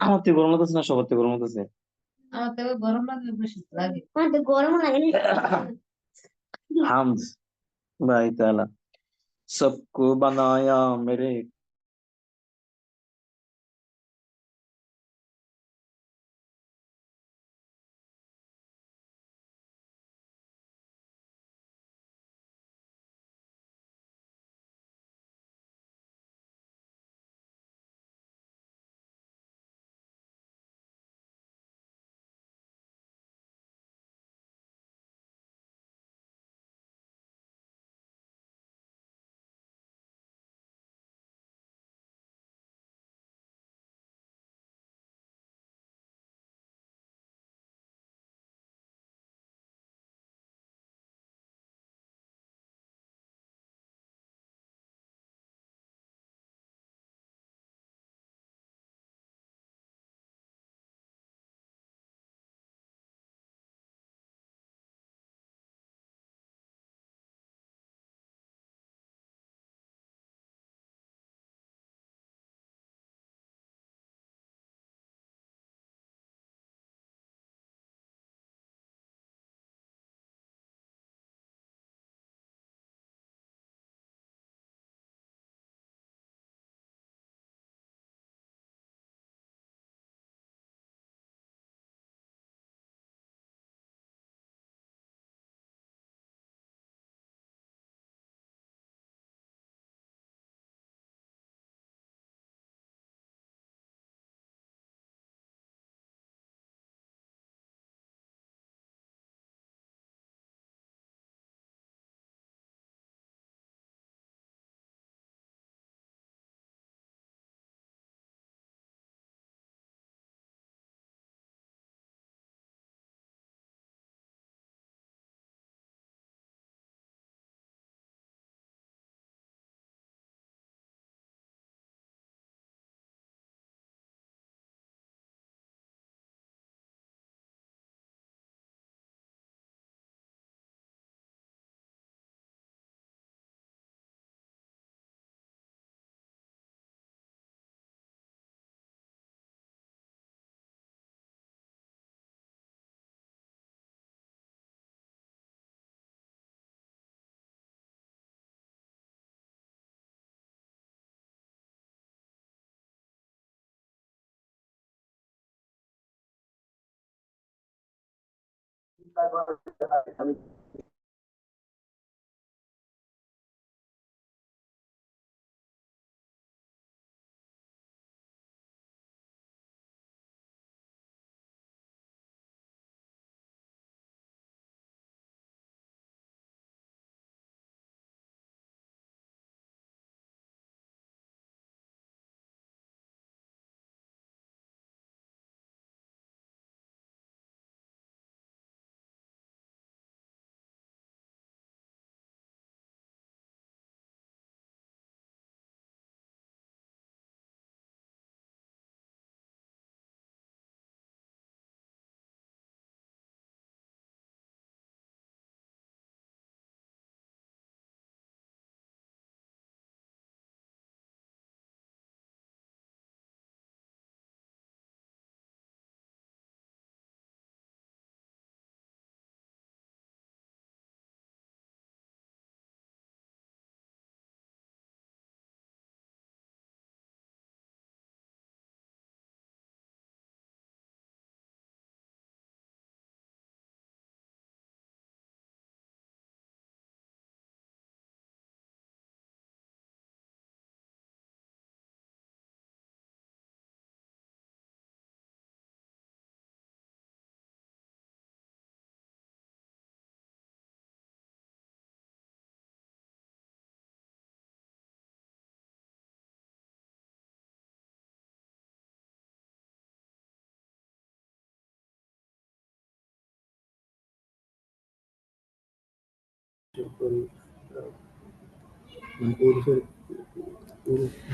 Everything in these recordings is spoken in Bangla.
আমার তো গরম লাগতেছে না, সবার তো গরম লাগতেছে। আমার তো গরম লাগে, বেশি লাগে। আমার তো গরম লাগে হামদ भाई ताला सबको बनाया मेरे।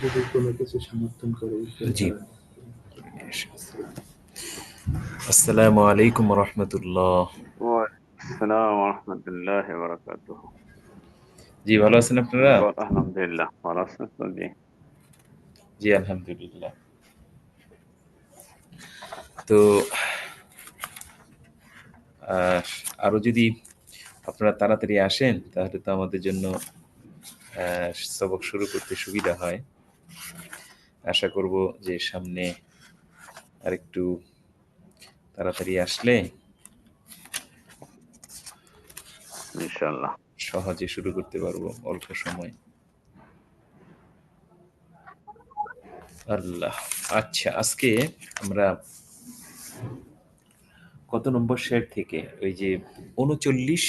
যদি কোনো কিছু সমর্থন করে। জি, আসসালামু আলাইকুম রহমতুল্লাহ। ওয়ালাইকুম আসসালাম ওয়া রাহমাতুল্লাহি ওয়া বারাকাতুহু। জি, ভালো আছেন আপনারা? আলহামদুলিল্লাহ ভালো আছেন তো? জি জি, আলহামদুলিল্লাহ। তো আহ, আরো যদি আপনারা তাড়াতাড়ি আসেন তাহলে তো আমাদের জন্য সবক শুরু করতে সুবিধা হয়। আশা করব যে সামনে আরেকটু তাড়াতাড়ি আসলে ইনশাআল্লাহ। সহজে শুরু করতে পারবো অল্প সময়। আল্লাহ। আচ্ছা, আজকে আমরা কত নম্বর শের থেকে ওই যে 39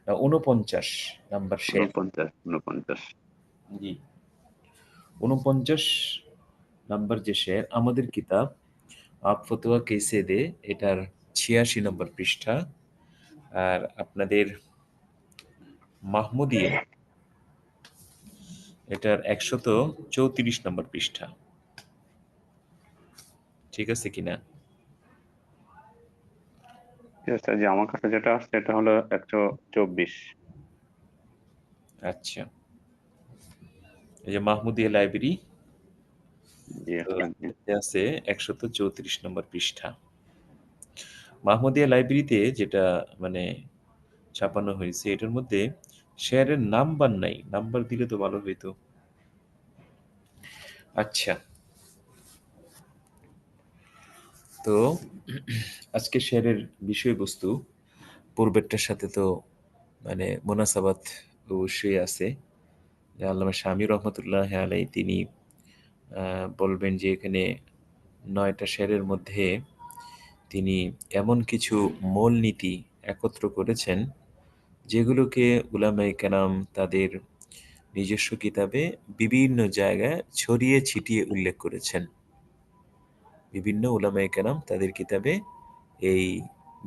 না 49 নাম্বার শের, 49 জি 49 নাম্বার যে শের, আমাদের কিতাব আপ ফতোয়া কেসে দে, এটার 86 নম্বর পৃষ্ঠা। আর আপনাদের মাহমুদিয়া এটার 134 নম্বর পৃষ্ঠা। ঠিক আছে কিনা? ঠিক আছে, যে আমার কাছে যেটা আসছে এটা হলো 124। আচ্ছা, এই যে মাহমুদিয়া লাইব্রেরি, জি তো আসলে এতে আছে 134 নম্বর পৃষ্ঠা। মাহমুদিয়া লাইব্রেরিতে যেটা মানে ছাপানো হয়েছে, এটার মধ্যে শেয়ারের নাম্বার নাই, নাম্বার দিলে তো ভালো হইতো। আচ্ছা, তো আজকে শেয়ারের বিষয়বস্তু পূর্বেরটার সাথে তো মানে মোনাসাবাত অবশ্যই আছে। যে আল্লামা শামী রহমতুল্লাহ আলাই তিনি বলবেন যে এখানে 9টা শেয়ারের মধ্যে তিনি এমন কিছু মূলনীতি একত্র করেছেন যেগুলোকে উলামায়ে কেরাম তাদের নিজস্ব কিতাবে বিভিন্ন জায়গায় ছড়িয়ে ছিটিয়ে উল্লেখ করেছেন। বিভিন্ন উলামায়ে কেরাম তাদের কিতাবে এই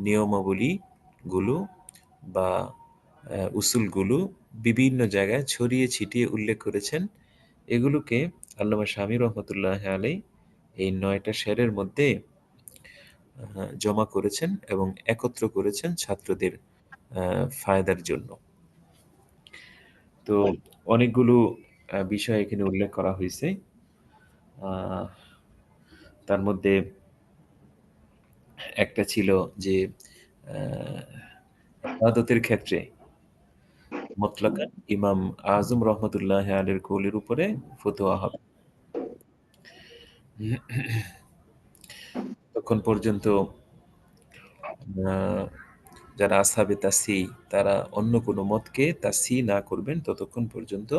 নিয়মাবলীগুলো বা উসুলগুলো বিভিন্ন জায়গায় ছড়িয়ে ছিটিয়ে উল্লেখ করেছেন। এগুলোকে আল্লামা শামী রহমতুল্লাহ আলাই এই 9টা শেরের মধ্যে জমা করেছেন এবং একত্র করেছেন ছাত্রদের ফায়দার জন্য। তো অনেকগুলো বিষয় এখানে উল্লেখ করা হয়েছে। আহ, তার মধ্যে একটা ছিল যে ইবাদতের ক্ষেত্রে মুতলাকান ইমাম আজম রহমতুল্লাহ আলীর কৌলের উপরে ফতোয়া হবে। তখন পর্যন্ত আহ, যারা আসহাবে তাসি তারা অন্য কোনো মতকে তাসি না করবেন ততক্ষণ পর্যন্ত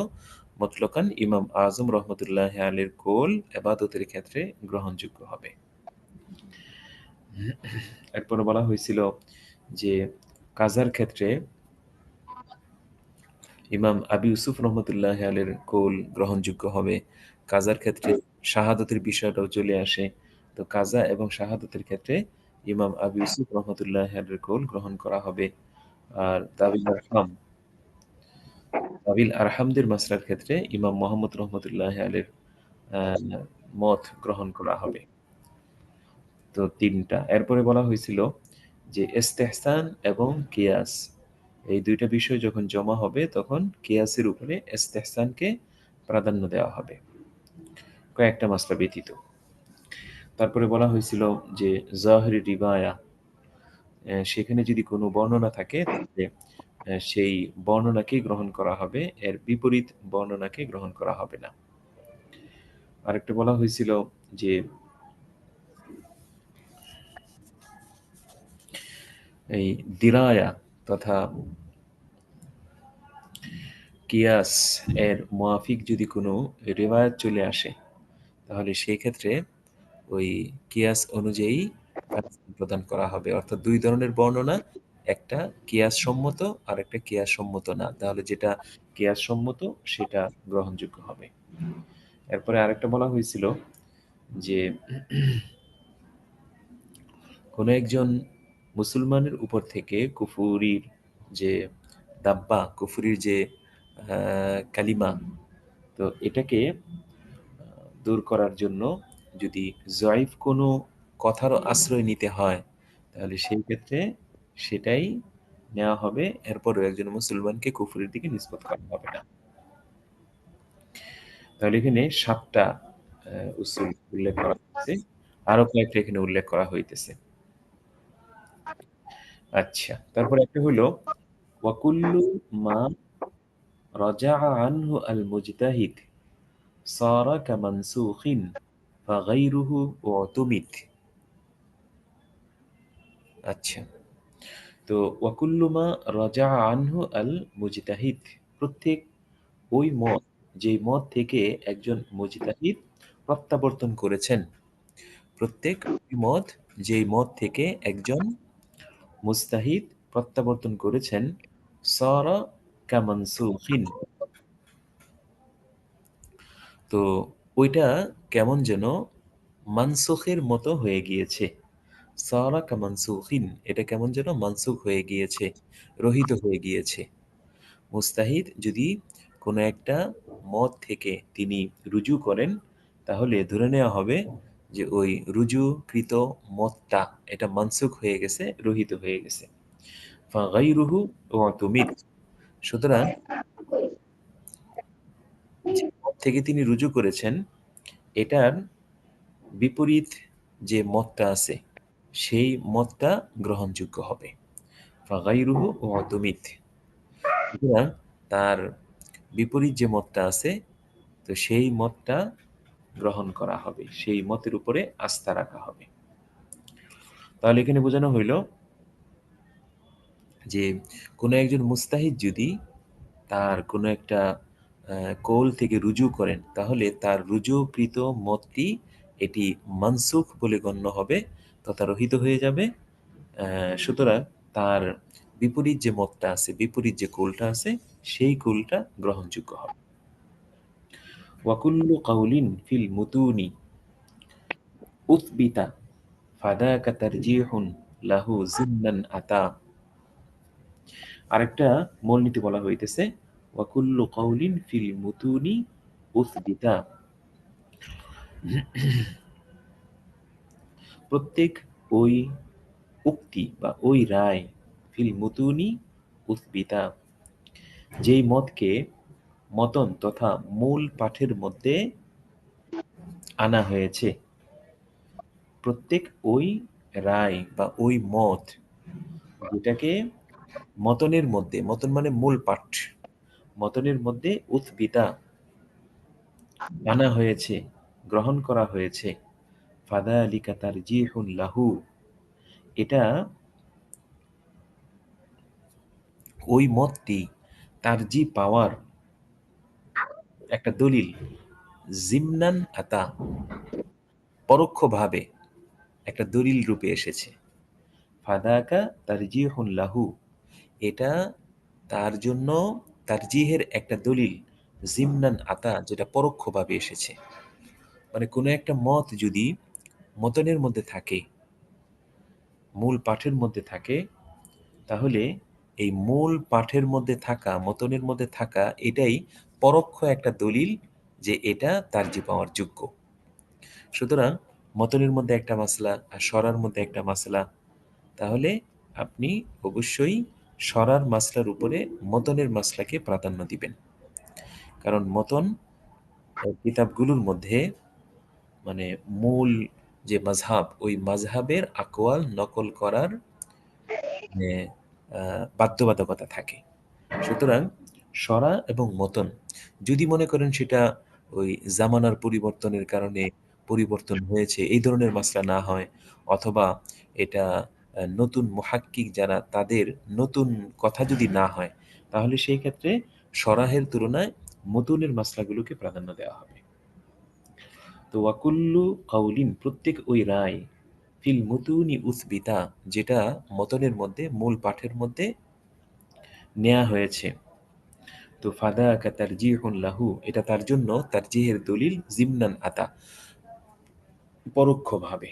মুতলাকান ইমাম আজম রহমতুল্লাহ আলীর কৌল ইবাদতের ক্ষেত্রে গ্রহণযোগ্য হবে। এরপরে বলা হয়েছিল যে কাজার ক্ষেত্রে ইমাম আবি ইউসুফ রহমতুল্লাহ আলের কৌল গ্রহণযোগ্য হবে। কাজার ক্ষেত্রে শাহাদতের বিষয়টাও চলে আসে। তো কাজা এবং শাহাদতের ক্ষেত্রে ইমাম আবি ইউসুফ রহমতুল্লাহ আলের কৌল গ্রহণ করা হবে। আর দাবিল আরহামদের মাসলার ক্ষেত্রে ইমাম মোহাম্মদ রহমতুল্লাহ আলের আহ, মত গ্রহণ করা হবে। তো 3টা। এরপরে বলা হয়েছিল যে ইস্তেহসান এবং কিয়াস, এই 2টা বিষয় যখন জমা হবে তখন কিয়াসের উপরে ইস্তেহসানকে প্রাধান্য দেওয়া হবে, কয়েকটা মাসলা ব্যতীত। তারপরে বলা হয়েছিল যে জাহরি রিবায়া, সেখানে যদি কোনো বর্ণনা থাকে তাহলে সেই বর্ণনাকে গ্রহণ করা হবে, এর বিপরীত বর্ণনাকে গ্রহণ করা হবে না। আরেকটা বলা হয়েছিল যে এই দিরায়া তথা কিয়াস এর মুয়াফিক যদি কোনো রিওয়ায়াত চলে আসে তাহলে সেই ক্ষেত্রে ওই কিয়াস অনুযায়ী ফায়সালা প্রদান করা হবে। অর্থাৎ 2 ধরনের বর্ণনা, একটা কিয়াস সম্মত আর একটা কিয়াস সম্মত না, তাহলে যেটা কিয়াস সম্মত সেটা গ্রহণযোগ্য হবে। এরপরে আরেকটা বলা হয়েছিল যে কোনো একজন মুসলমানের উপর থেকে কুফুরির যে দাব্বা, কুফুরির যে কালিমা, তো এটাকে দূর করার জন্য যদি জয়ীফ কোনো কথারও আশ্রয় নিতে হয় তাহলে সেই ক্ষেত্রে সেটাই নেওয়া হবে, এরপরও একজন মুসলমানকে কুফরের দিকে নিসবত করা হবে না। তাহলে এখানে 7টা উসুল উল্লেখ করা হয়েছে, আরো কয়েকটা এখানে উল্লেখ করা হইতেছে। আচ্ছা, তারপর একটা হলো ওয়াকুল্লু মা রাজা আনহু আল মুজতাহিদ সারা কামানসুখিন ফাগাইরুহু উতুমিদ। আচ্ছা, তো ওয়াকুল্লু মা রাজা আনহু আল মুজতাহিদ, প্রত্যেক ওই মত, যে মত থেকে একজন মুজতাহিদ প্রত্যাবর্তন করেছেন, প্রত্যেক ওই মত, যে মত থেকে একজন মুজতাহিদ প্রত্যাবর্তন করেছেন, সারা কামানসুখিন, তো ওইটা কেমন যেন মানসুখের মতো হয়ে গিয়েছে। সারা কামানসুখিন, এটা কেমন যেন মানসুখ হয়ে গিয়েছে, রহিত হয়ে গিয়েছে। মুস্তাহিদ যদি কোনো একটা মত থেকে তিনি রুজু করেন, তাহলে ধরে নেওয়া হবে যে ওই রুজুকৃত মতটা এটা মানসুখ হয়ে গেছে, রহিত হয়ে গেছে। ফাগাইরুহু উতুমিদ, সুতরাং যে মত থেকে তিনি রুজু করেছেন, এটার বিপরীত যে মতটা আছে, সেই মতটা গ্রহণযোগ্য হবে। ফাগাইরুহু উতুমিদ, সুতরাং তার বিপরীত যে মতটা আছে, তো সেই মতটা গ্রহণ করা হবে, সেই মতের উপরে আস্থা রাখা হবে। তাহলে এখানে বোঝানো হইল যে কোনো একজন মুস্তাহিদ যদি তার কোনো একটা কৌল থেকে রুজু করেন, তাহলে তার রুজুকৃত মতটি এটি মানসুখ বলে গণ্য হবে, তথা রহিত হয়ে যাবে। সুতরাং তার বিপরীত যে মতটা আছে, বিপরীত যে কৌলটা আছে, সেই কৌলটা গ্রহণযোগ্য হবে। ওয়াকুল্লু কাউলিন ফিল মুতুনি উথবিতা ফাদাকা তারজিহুন লাহু জিন্নান আতা। আরেকটা মূলনীতি বলা হইতেছে ওয়াকুল্লু কাউলিন ফিল মুতুনি উথবিতা, প্রত্যেক ওই উক্তি বা ওই রায়, ফিল মুতুনি উথবিতা, যেই মতকে মতন তথা মূল পাঠের মধ্যে আনা হয়েছে, প্রত্যেক ওই রায় বা ওই মত যেটাকে মতনের মধ্যে, মতন মানে মূল পাঠ, মতনের মধ্যে উৎবিতা আনা হয়েছে, গ্রহণ করা হয়েছে, ফাদালিকা তারজিহুন লাহু, এটা ওই মতটি তারজি পাওয়ার একটা দলিল, জিমনান আতা, পরোক্ষভাবে একটা দলিল রূপে এসেছে। ফাদাকা তারজিহুন লাহু, এটা তার জন্য তারজিহের একটা দলিল, জিমনান আতা, যেটা পরোক্ষভাবে এসেছে। মানে কোনো একটা মত যদি মতনের মধ্যে থাকে, মূল পাঠের মধ্যে থাকে, তাহলে এই মূল পাঠের মধ্যে থাকা, মতনের মধ্যে থাকা, এটাই পরোক্ষ একটা দলিল যে এটা তারজি পাওয়ার যোগ্য। সুতরাং মতনের মধ্যে একটা মাসলা আর সরার মধ্যে একটা মাসলা, তাহলে আপনি অবশ্যই সরার মাসলার উপরে মতনের মাসলাকে প্রাধান্য দিবেন, কারণ মতন কিতাবগুলোর মধ্যে মানে মূল যে মাযহাব, ওই মাযহাবের আকওয়াল নকল করার মানে বাধ্যবাধকতা থাকে। সুতরাং সরা এবং মতন যদি মনে করেন সেটা ওই জামানার পরিবর্তনের কারণে পরিবর্তন হয়েছে, এই ধরনের মাসলা না হয়, অথবা এটা নতুন মুহাক্কিক যারা, তাদের নতুন কথা যদি না হয়, তাহলে সেই ক্ষেত্রে সরাহের তুলনায় মতুনের মাসলাগুলোকে প্রাধান্য দেওয়া হবে। তো ওয়াকুল্লু কাউলিন, প্রত্যেক ওই রায়, ফিল মুতুনি উসবিতা, যেটা মতনের মধ্যে, মূল পাঠের মধ্যে নেওয়া হয়েছে, তো ফাদাকা তারজিহুন লাহু, এটা তার জন্য তারজিহের দলিল, জিমনান আতা, পরোক্ষভাবে,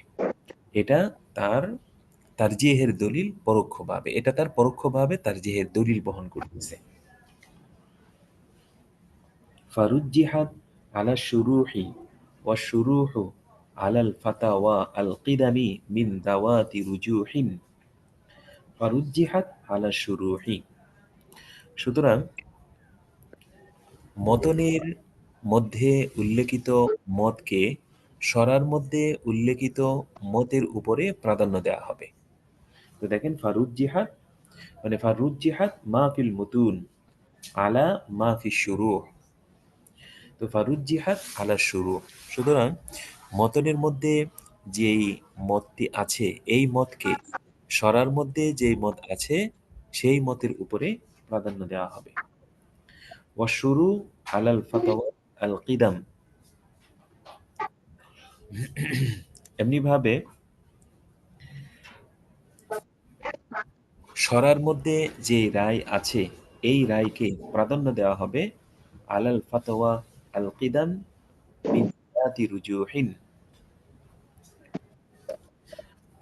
এটা তার তারজিহের দলিল পরোক্ষভাবে, এটা তার পরোক্ষভাবে তারজিহের দলিল বহন করতেছে। ফারুজ্জিহাত আলা শুরুহি ওয়া শুরুহু আলাল ফাতাওয়া আল কিদামি মিন দাওয়াতি রুজুহিন। ফারুজ্জিহাত আলা শুরুহি। সুতরাং মতনের মধ্যে উল্লেখিত মতকে সরার মধ্যে উল্লেখিত মতের উপরে প্রাধান্য দেওয়া হবে। তো দেখেন ফারুজ্জিহাত মানে ফারুজ্জিহাত মা ফিল মুতুন আলা মা ফি শুরুহ। তো ফারুজ্জিহাত আলা শুরুহ, সুতরাং মতনের মধ্যে যেই মতটি আছে এই মতকে সরার মধ্যে যেই মত আছে সেই মতের উপরে প্রাধান্য দেওয়া হবে। ওয়াশুরু আলাল ফাতাওয়া আল কিদাম, এমনিভাবে সরার মধ্যে যে রায় আছে এই রায়কে প্রাধান্য দেওয়া হবে আলাল ফাতাওয়া আল কিদাম মিন যাতি রুজুহিন,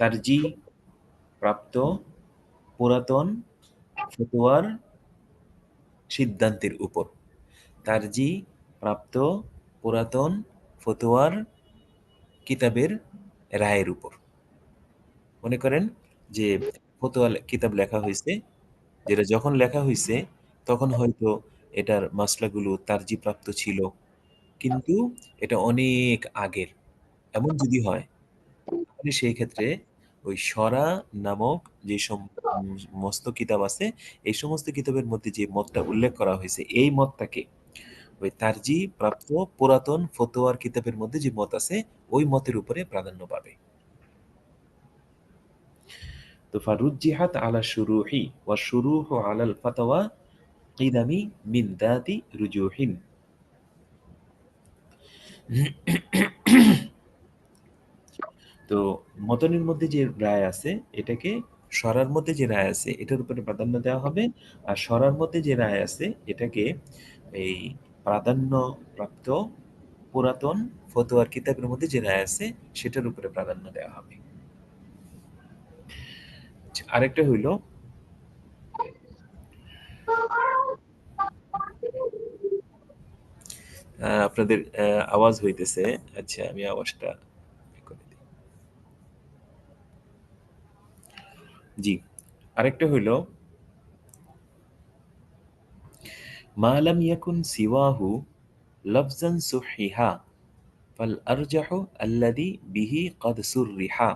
তারজি প্রাপ্ত পুরাতন ফতোয়ার সিদ্ধান্তের উপর। তারজি প্রাপ্ত পুরাতন ফতোয়ার কিতাবের রায়ের উপর। মনে করেন যে ফতোয়া কিতাব লেখা হয়েছে, যেটা যখন লেখা হয়েছে তখন হয়তো এটার মাসলাগুলো তারজি প্রাপ্ত ছিল, কিন্তু এটা অনেক আগের। এমন যদি হয় তাহলে সেই ক্ষেত্রে ওই সরা নামক যে সমস্ত কিতাব আছে এই সমস্ত কিতাবের মধ্যে যে মতটা উল্লেখ করা হয়েছে এই মতটাকে ওই তারজি প্রাপ্ত পুরাতন ফতোয়ার কিতাবের মধ্যে যে মত আছে ওই মতের উপরে প্রাধান্য পাবে। তো ফারুজ্জিহাত আলা শুরুহি ওয়া শুরুহু আলাল ফাতাওয়া কিদামি মিন দাতি রুজুহিন। তো মতনের মধ্যে যে রায় আছে এটাকে সরার মধ্যে যে রায় আছে এটার উপরে প্রাধান্য দেওয়া হবে, আর সরার মধ্যে যে রায় আছে এটাকে এই প্রাধান্য প্রাপ্ত পুরাতন ফতোয়ার কিতাবের মধ্যে যে রায় আছে সেটার উপরে প্রাধান্য দেওয়া হবে। আরেকটা হইল আপনাদের আওয়াজ হইতেছে। আচ্ছা আমি আওয়াজটা করে দিই। জি, আরেকটা হইল মা লাম ইয়াকুন সিওয়াহু লাফজান সুহিহা ফাল আরজাহু আল্লাযী বিহি ক্বাদ সুররিহা।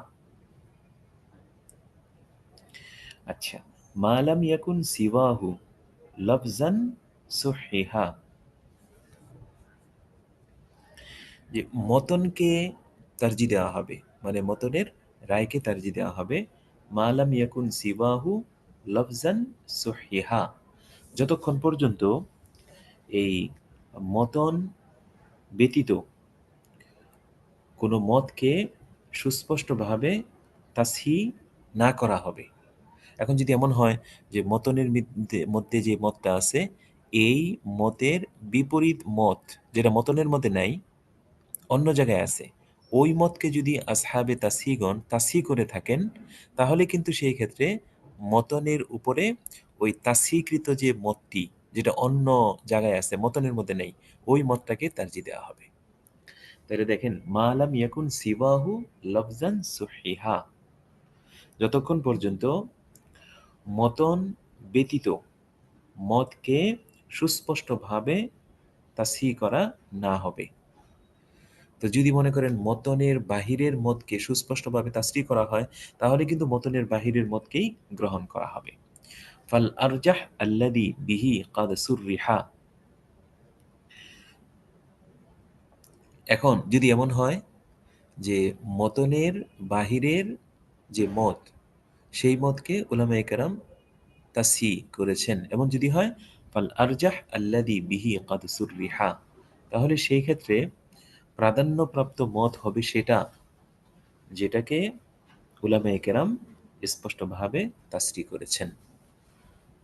আচ্ছা, মা লাম ইয়াকুন সিওয়াহু লাফজান সুহিহা, যে মতনকে তারজি দেওয়া হবে, মানে মতনের রায়কে তারজি দেওয়া হবে মা লাম ইয়াকুন সিওয়াহু লাফজান সুহিহা, যতক্ষণ পর্যন্ত এই মতন ব্যতীত কোনো মতকে সুস্পষ্টভাবে তাসহি না করা হবে। এখন যদি এমন হয় যে মতনের মধ্যে যে মতটা আছে এই মতের বিপরীত মত যেটা মতনের মধ্যে নাই অন্য জায়গায় আছে, ওই মতকে যদি আসহাবে তাসহিগণ তাসহি করে থাকেন তাহলে কিন্তু সেই ক্ষেত্রে মতনের উপরে ওই তাসহিকৃত যে মতটি যেটা অন্য জায়গায় আছে মতনের মধ্যে নেই ওই মতটাকে তারজি দেওয়া হবে। তাহলে দেখেন মা লাম ইয়াকুন সিওয়াহু লফজান সুহিহা, যতক্ষণ পর্যন্ত মতন ব্যতীত মতকে সুস্পষ্টভাবে তাসহি করা না হবে। তো যদি মনে করেন মতনের বাহিরের মতকে সুস্পষ্টভাবে তাসহি করা হয় তাহলে কিন্তু মতনের বাহিরের মতকেই গ্রহণ করা হবে। ফাল আরজাহ আল্লাযী বিহি ক্বাদ সুররিহা। এখন যদি এমন হয় যে মতনের বাহিরের যে মত সেই মতকে উলামায়ে কেরাম তাসহি করেছেন, এমন যদি হয় ফাল আরজাহ আল্লাযী বিহি ক্বাদ সুররিহা, তাহলে সেই ক্ষেত্রে প্রাধান্যপ্রাপ্ত মত হবে সেটা যেটাকে উলামায়ে কেরাম স্পষ্টভাবে তাসরিহ করেছেন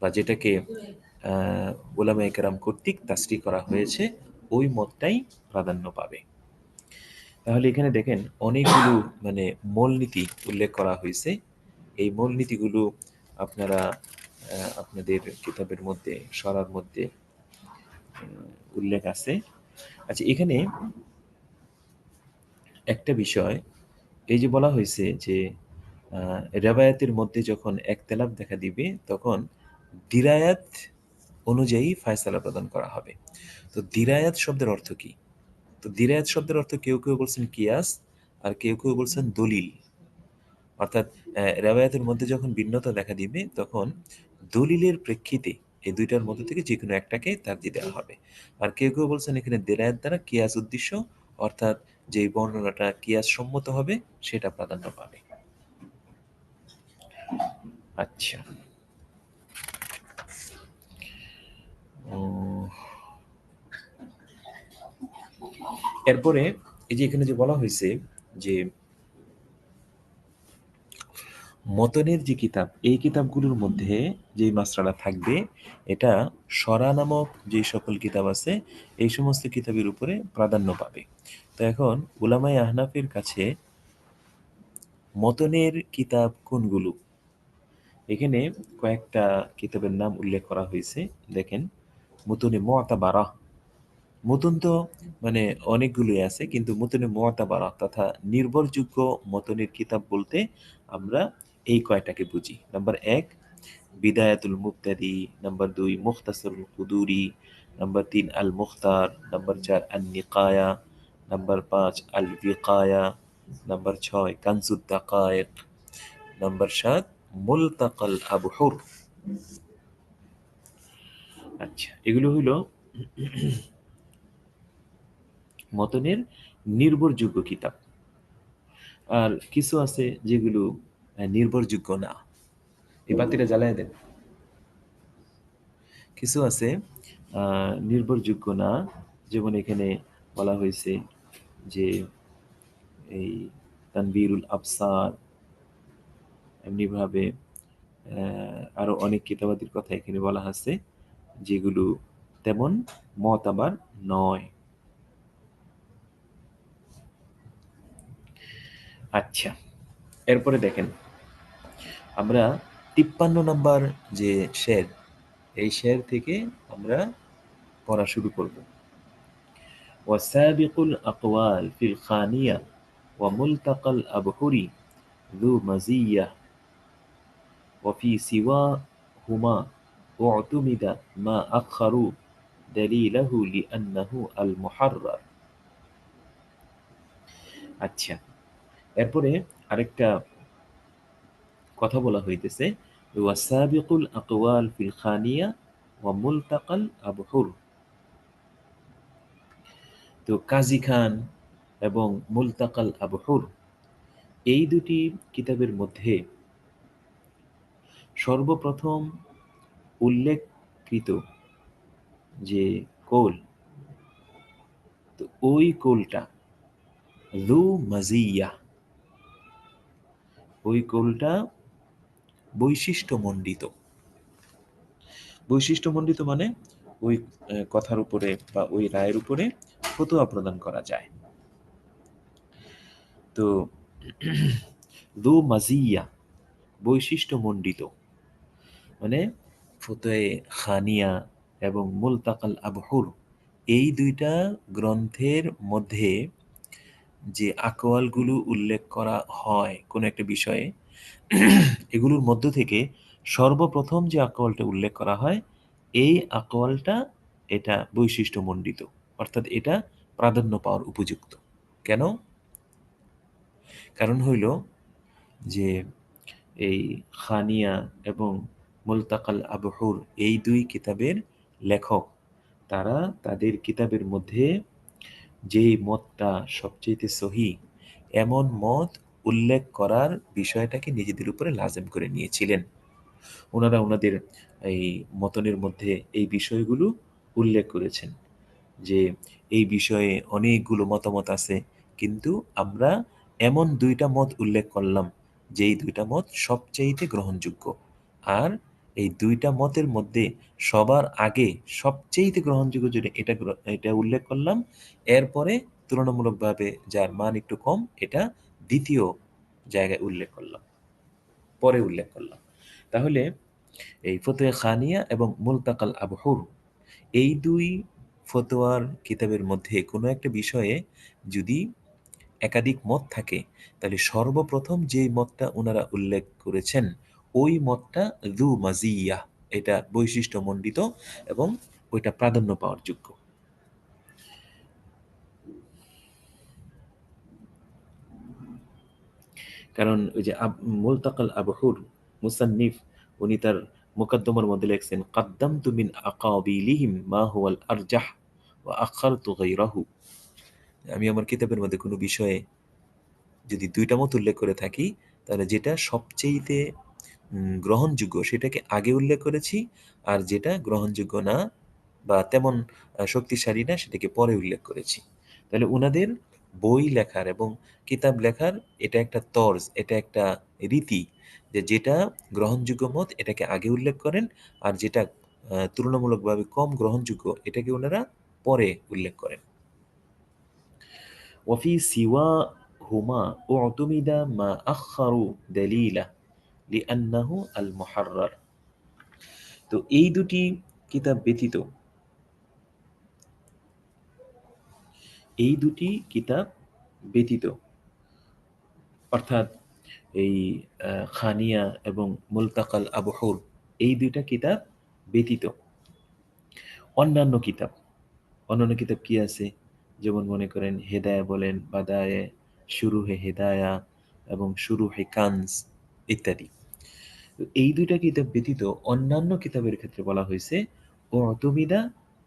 বা যেটাকে উলামায়ে কেরাম কর্তৃক তাসরিহ করা হয়েছে ওই মতটাই প্রাধান্য পাবে। তাহলে এখানে দেখেন অনেকগুলো মানে মূলনীতি উল্লেখ করা হয়েছে। এই মূলনীতিগুলো আপনারা আপনাদের কিতাবের মধ্যে সরার মধ্যে উল্লেখ আছে। আচ্ছা, এখানে একটা বিষয় এই যে বলা হয়েছে যে রেবায়াতের মধ্যে যখন একতেলাফ দেখা দিবে তখন দিরায়াত অনুযায়ী ফায়সালা প্রদান করা হবে। তো দিরায়াত শব্দের অর্থ কি? তো দিরায়াত শব্দের অর্থ কেউ কেউ বলছেন কিয়াস, আর কেউ কেউ বলছেন দলিল। অর্থাৎ রেওয়ায়াতের মধ্যে যখন ভিন্নতা দেখা দিবে তখন দলিলের প্রেক্ষিতে এই দুইটার মধ্যে থেকে যে কোনো একটাকে তারজিহ দেওয়া হবে। আর কেউ কেউ বলছেন এখানে দেরায়াত দ্বারা কিয়াস উদ্দেশ্য, অর্থাৎ যে বর্ণনাটা কিয়াস সম্মত হবে সেটা প্রাধান্য পাবে। আচ্ছা, উম, এরপরে এই যে এখানে যে বলা হয়েছে যে মতনের যে কিতাব, এই কিতাবগুলোর মধ্যে যে মাসআলা থাকবে এটা শরা নামক যে সকল কিতাব আছে এই সমস্ত কিতাবের উপরে প্রাধান্য পাবে। তো এখন উলামায়ে আহনাফের কাছে মতনের কিতাব কোনগুলো, এখানে কয়েকটা কিতাবের নাম উল্লেখ করা হয়েছে। দেখেন, মুতুনে মুআতাবারা, মুতুন তো মানে অনেকগুলোই আছে, কিন্তু মুতুনে মুআতাবারা তথা নির্ভরযোগ্য মতনের কিতাব বলতে আমরা এই কয়টাকে বুঝি। নাম্বার ১ বিদায়াতুল মুবতাদি, নাম্বার ২ মুখতাসারুল কুদুরি, নাম্বার ৩ আল মুখতার, নাম্বার ৪ আন নিকায়া, নাম্বার ৫ আল বিকায়া, নাম্বার ৬ কানজুদ দাকায়েক, নাম্বার ৭ মুলতাকাল আবহুর। আচ্ছা, এগুলো হইল মতনের নির্ভরযোগ্য কিতাব। আর কিছু আছে যেগুলো নির্ভরযোগ্য না। এই বাতিটা জ্বালায় দেন। কিছু আছে নির্ভরযোগ্য না, যেমন এখানে বলা হয়েছে যে এই তানবীরুল আবসার, এমনিভাবে আরো অনেক কিতাবাদির কথা এখানে বলা আছে যেগুলো তেমন মতাবার নয়। আচ্ছা, এরপরে দেখেন আমরা ৫৩ নম্বর যে শের, এই শের থেকে আমরা পড়া শুরু করব। ওয়াসাবিকুল আকওয়াল ফিল খানিয়া ওয়া মুলতাকাল আবহুরি যু মাজিয়া ওয়া ফি সিওয়াহুমা উ'তুমিদা মা আখারু দালিলাহু লিআন্নাহু আল মুহাররার। আচ্ছা, এরপরে আরেকটা কথা বলা হইতেছে, ওয়াসাবিকুল আকওয়াল ফিল খানিয়া ওয়া মুলতাকাল আবহুর। তো কাজী খান এবং মুলতাকাল আবহুর এই দুটি কিতাবের মধ্যে সর্বপ্রথম উল্লেখকৃত যে কৌল, তো ওই কৌলটা যু মাজিয়া, ওই কৌলটা বৈশিষ্ট্যমণ্ডিত। বৈশিষ্ট্যমণ্ডিত মানে ওই কথার উপরে বা ওই রায়ের উপরে ফতোয়া প্রদান করা যায়। তো যু মাজিয়া বৈশিষ্ট্যমণ্ডিত মানে ফতোয়ে খানিয়া এবং মুলতাকাল আবহুর এই দুইটা গ্রন্থের মধ্যে যে আকওয়ালগুলো উল্লেখ করা হয় কোন একটা বিষয়ে, এগুলোর মধ্য থেকে সর্বপ্রথম যে আকওয়ালটা উল্লেখ করা হয় এই আকওয়ালটা এটা বৈশিষ্ট্যমণ্ডিত, অর্থাৎ এটা প্রাধান্য পাওয়ার উপযুক্ত। কেন? কারণ হইল যে এই খানিয়া এবং মুলতাকাল আবহুর এই দুই কিতাবের লেখক তারা তাদের কিতাবের মধ্যে যেই মতটা সবচেয়ে সহি এমন মত উল্লেখ করার বিষয়টাকে নিজেদের উপরে লাজেম করে নিয়েছিলেন। ওনারা ওনাদের এই মতনের মধ্যে এই বিষয়গুলো উল্লেখ করেছেন যে এই বিষয়ে অনেকগুলো মতামত আছে, কিন্তু আমরা এমন দুইটা মত উল্লেখ করলাম যেই দুইটা মত সবচাইতে গ্রহণযোগ্য। আর এই দুইটা মতের মধ্যে সবার আগে সবচাইতে গ্রহণযোগ্য যেটা এটা এটা উল্লেখ করলাম, এরপরে তুলনামূলকভাবে যার মান একটু কম এটা দ্বিতীয় জায়গায় উল্লেখ করলাম, পরে উল্লেখ করলাম। তাহলে এই ফতোয়া খানিয়া এবং মুলতাকাল আবহুর এই দুই ফতোয়ার কিতাবের মধ্যে কোনো একটা বিষয়ে যদি একাধিক মত থাকে, তাহলে সর্বপ্রথম যেই মতটা ওনারা উল্লেখ করেছেন ওই মতটা যু মাজিয়া, এটা বৈশিষ্ট্যমণ্ডিত এবং ওইটা প্রাধান্য পাওয়ার যোগ্য। কারণ ওই যে মুলতাকাল আবহুর মুসান্নিফ উনি তার মুকদ্দমার মধ্যে লিখছেন কাদ্দামতু মিন আকাবিলিহিম মা হুয়াল আরজাহ ওয়া আখারতু গায়রাহু। আমি আমার কিতাবের মধ্যে কোনো বিষয়ে যদি দুইটা মত উল্লেখ করে থাকি, তাহলে যেটা সবচেয়েতে গ্রহণযোগ্য সেটাকে আগে উল্লেখ করেছি, আর যেটা গ্রহণযোগ্য না বা তেমন শক্তিশালী না সেটাকে পরে উল্লেখ করেছি। তাহলে উনাদের বই লেখার এবং কিতাব লেখার এটা একটা তর্জ, এটা একটা রীতি, যে যেটা গ্রহণযোগ্য মত এটাকে আগে উল্লেখ করেন, আর যেটা তুলনামূলকভাবে কম গ্রহণযোগ্য এটাকে ওনারা পরে উল্লেখ করেন। وفي سواهما اعتمد ما أخر دليله لأنه المحرر। তো এই দুটি কিতাব ব্যতীত এই দুটি কিতাব ব্যতীত অর্থাৎ এই খানিয়া এবং মুলতাকাল আবহুর, এই দুইটা কিতাব ব্যতীত অন্যান্য কিতাব, অন্যান্য কিতাব কি আছে? যেমন মনে করেন হেদায়া বলেন, বাদায়ে, শুরুহে হেদায়া এবং শুরুহে কানজ ইত্যাদি। তো এই দুইটা কিতাব ব্যতীত অন্যান্য কিতাবের ক্ষেত্রে বলা হয়েছে ও অতমিদা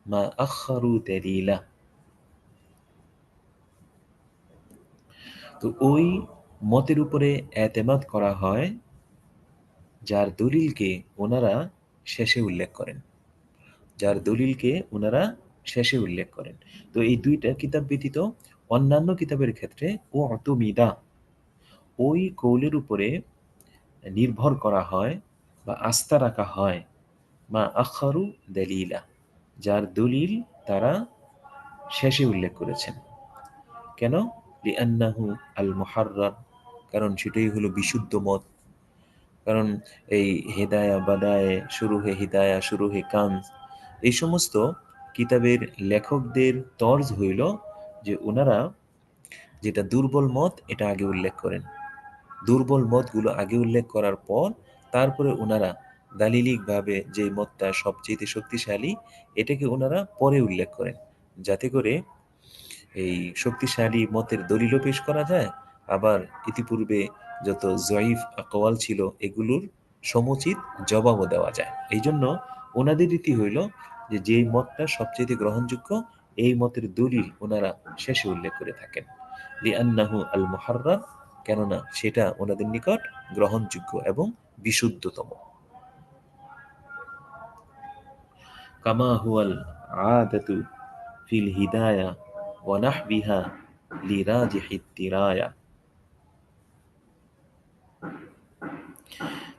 মা আখারু দালিলা। তো ওই মতের উপরে এতেমাদ করা হয় যার দলিলকে ওনারা শেষে উল্লেখ করেন, যার দলিলকে ওনারা শেষে উল্লেখ করেন। তো এই দুইটা কিতাব ব্যতীত অন্যান্য কিতাবের ক্ষেত্রে ও অতমিদা, ওই কৌলের উপরে নির্ভর করা হয় বা আস্থা রাখা হয় মা আখারু দালিলা, যার দলিল তারা শেষে উল্লেখ করেছেন। কেন? লিআন্নাহু আল মুহাররার, কারণ সেটাই হলো বিশুদ্ধ মত। কারণ এই হেদায়া বাদায়ে, শুরুহে হিদায়া, শুরুহে কানজ, এই সমস্ত কিতাবের লেখকদের তর্জ হইল যে ওনারা যেটা দুর্বল মত এটা আগে উল্লেখ করেন, দুর্বল মতগুলো আগে উল্লেখ করার পর তারপরে ওনারা দালিলিকভাবে যে মতটা সবচেয়ে শক্তিশালী এটাকে ওনারা পরে উল্লেখ করেন, যাতে করে এই শক্তিশালী মতের দলিলও পেশ করা যায়, আবার ইতিপূর্বে যত জয়ীফ আকওয়াল ছিল এগুলোর সমুচিত জবাবও দেওয়া যায়। এই জন্য ওনাদের রীতি হইল যে যেই মতটা সবচেয়ে গ্রহণযোগ্য এই মতের দলিল ওনারা শেষে উল্লেখ করে থাকেন। লিআন্নাহু আল মুহাররার, কেননা সেটা ওনাদের নিকট গ্রহণযোগ্য এবং বিশুদ্ধতম। কামা হুয়াল আদাতু ফিল হিদায়া ওয়া নাহবিহা লিরাজিহিত তিরায়া।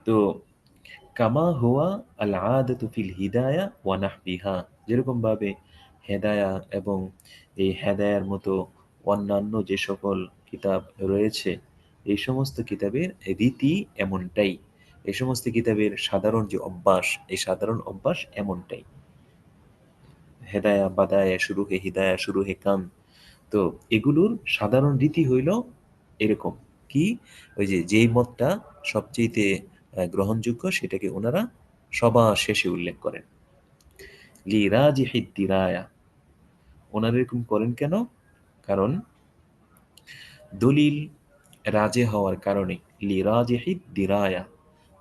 তো কামা হুয়া আল আদাতু ফিল হিদায়া ওয়া নাহবিহা, যেরকম ভাবে হেদায়া এবং এই হেদায়ার মতো অন্যান্য যে সকল কিতাব রয়েছে এই সমস্ত কিতাবের রীতি এমনটাই, এই সমস্ত কিতাবের সাধারণ যে অভ্যাস, এই সাধারণ অভ্যাস এমনটাই। হেদায়া বাদায়া, শুরুহে হিদায়া, শুরুহে কান, তো এগুলোর সাধারণ রীতি হইল এরকম কি, ওই যে যেই মতটা সবচেয়ে গ্রহণযোগ্য সেটাকে ওনারা সবার শেষে উল্লেখ করেন। লিরাজিহিদ দিরায়া, ওনারা এরকম করেন কেন? কারণ দলিল রাজে হওয়ার কারণে, লিরাজিহিদ দিরায়া,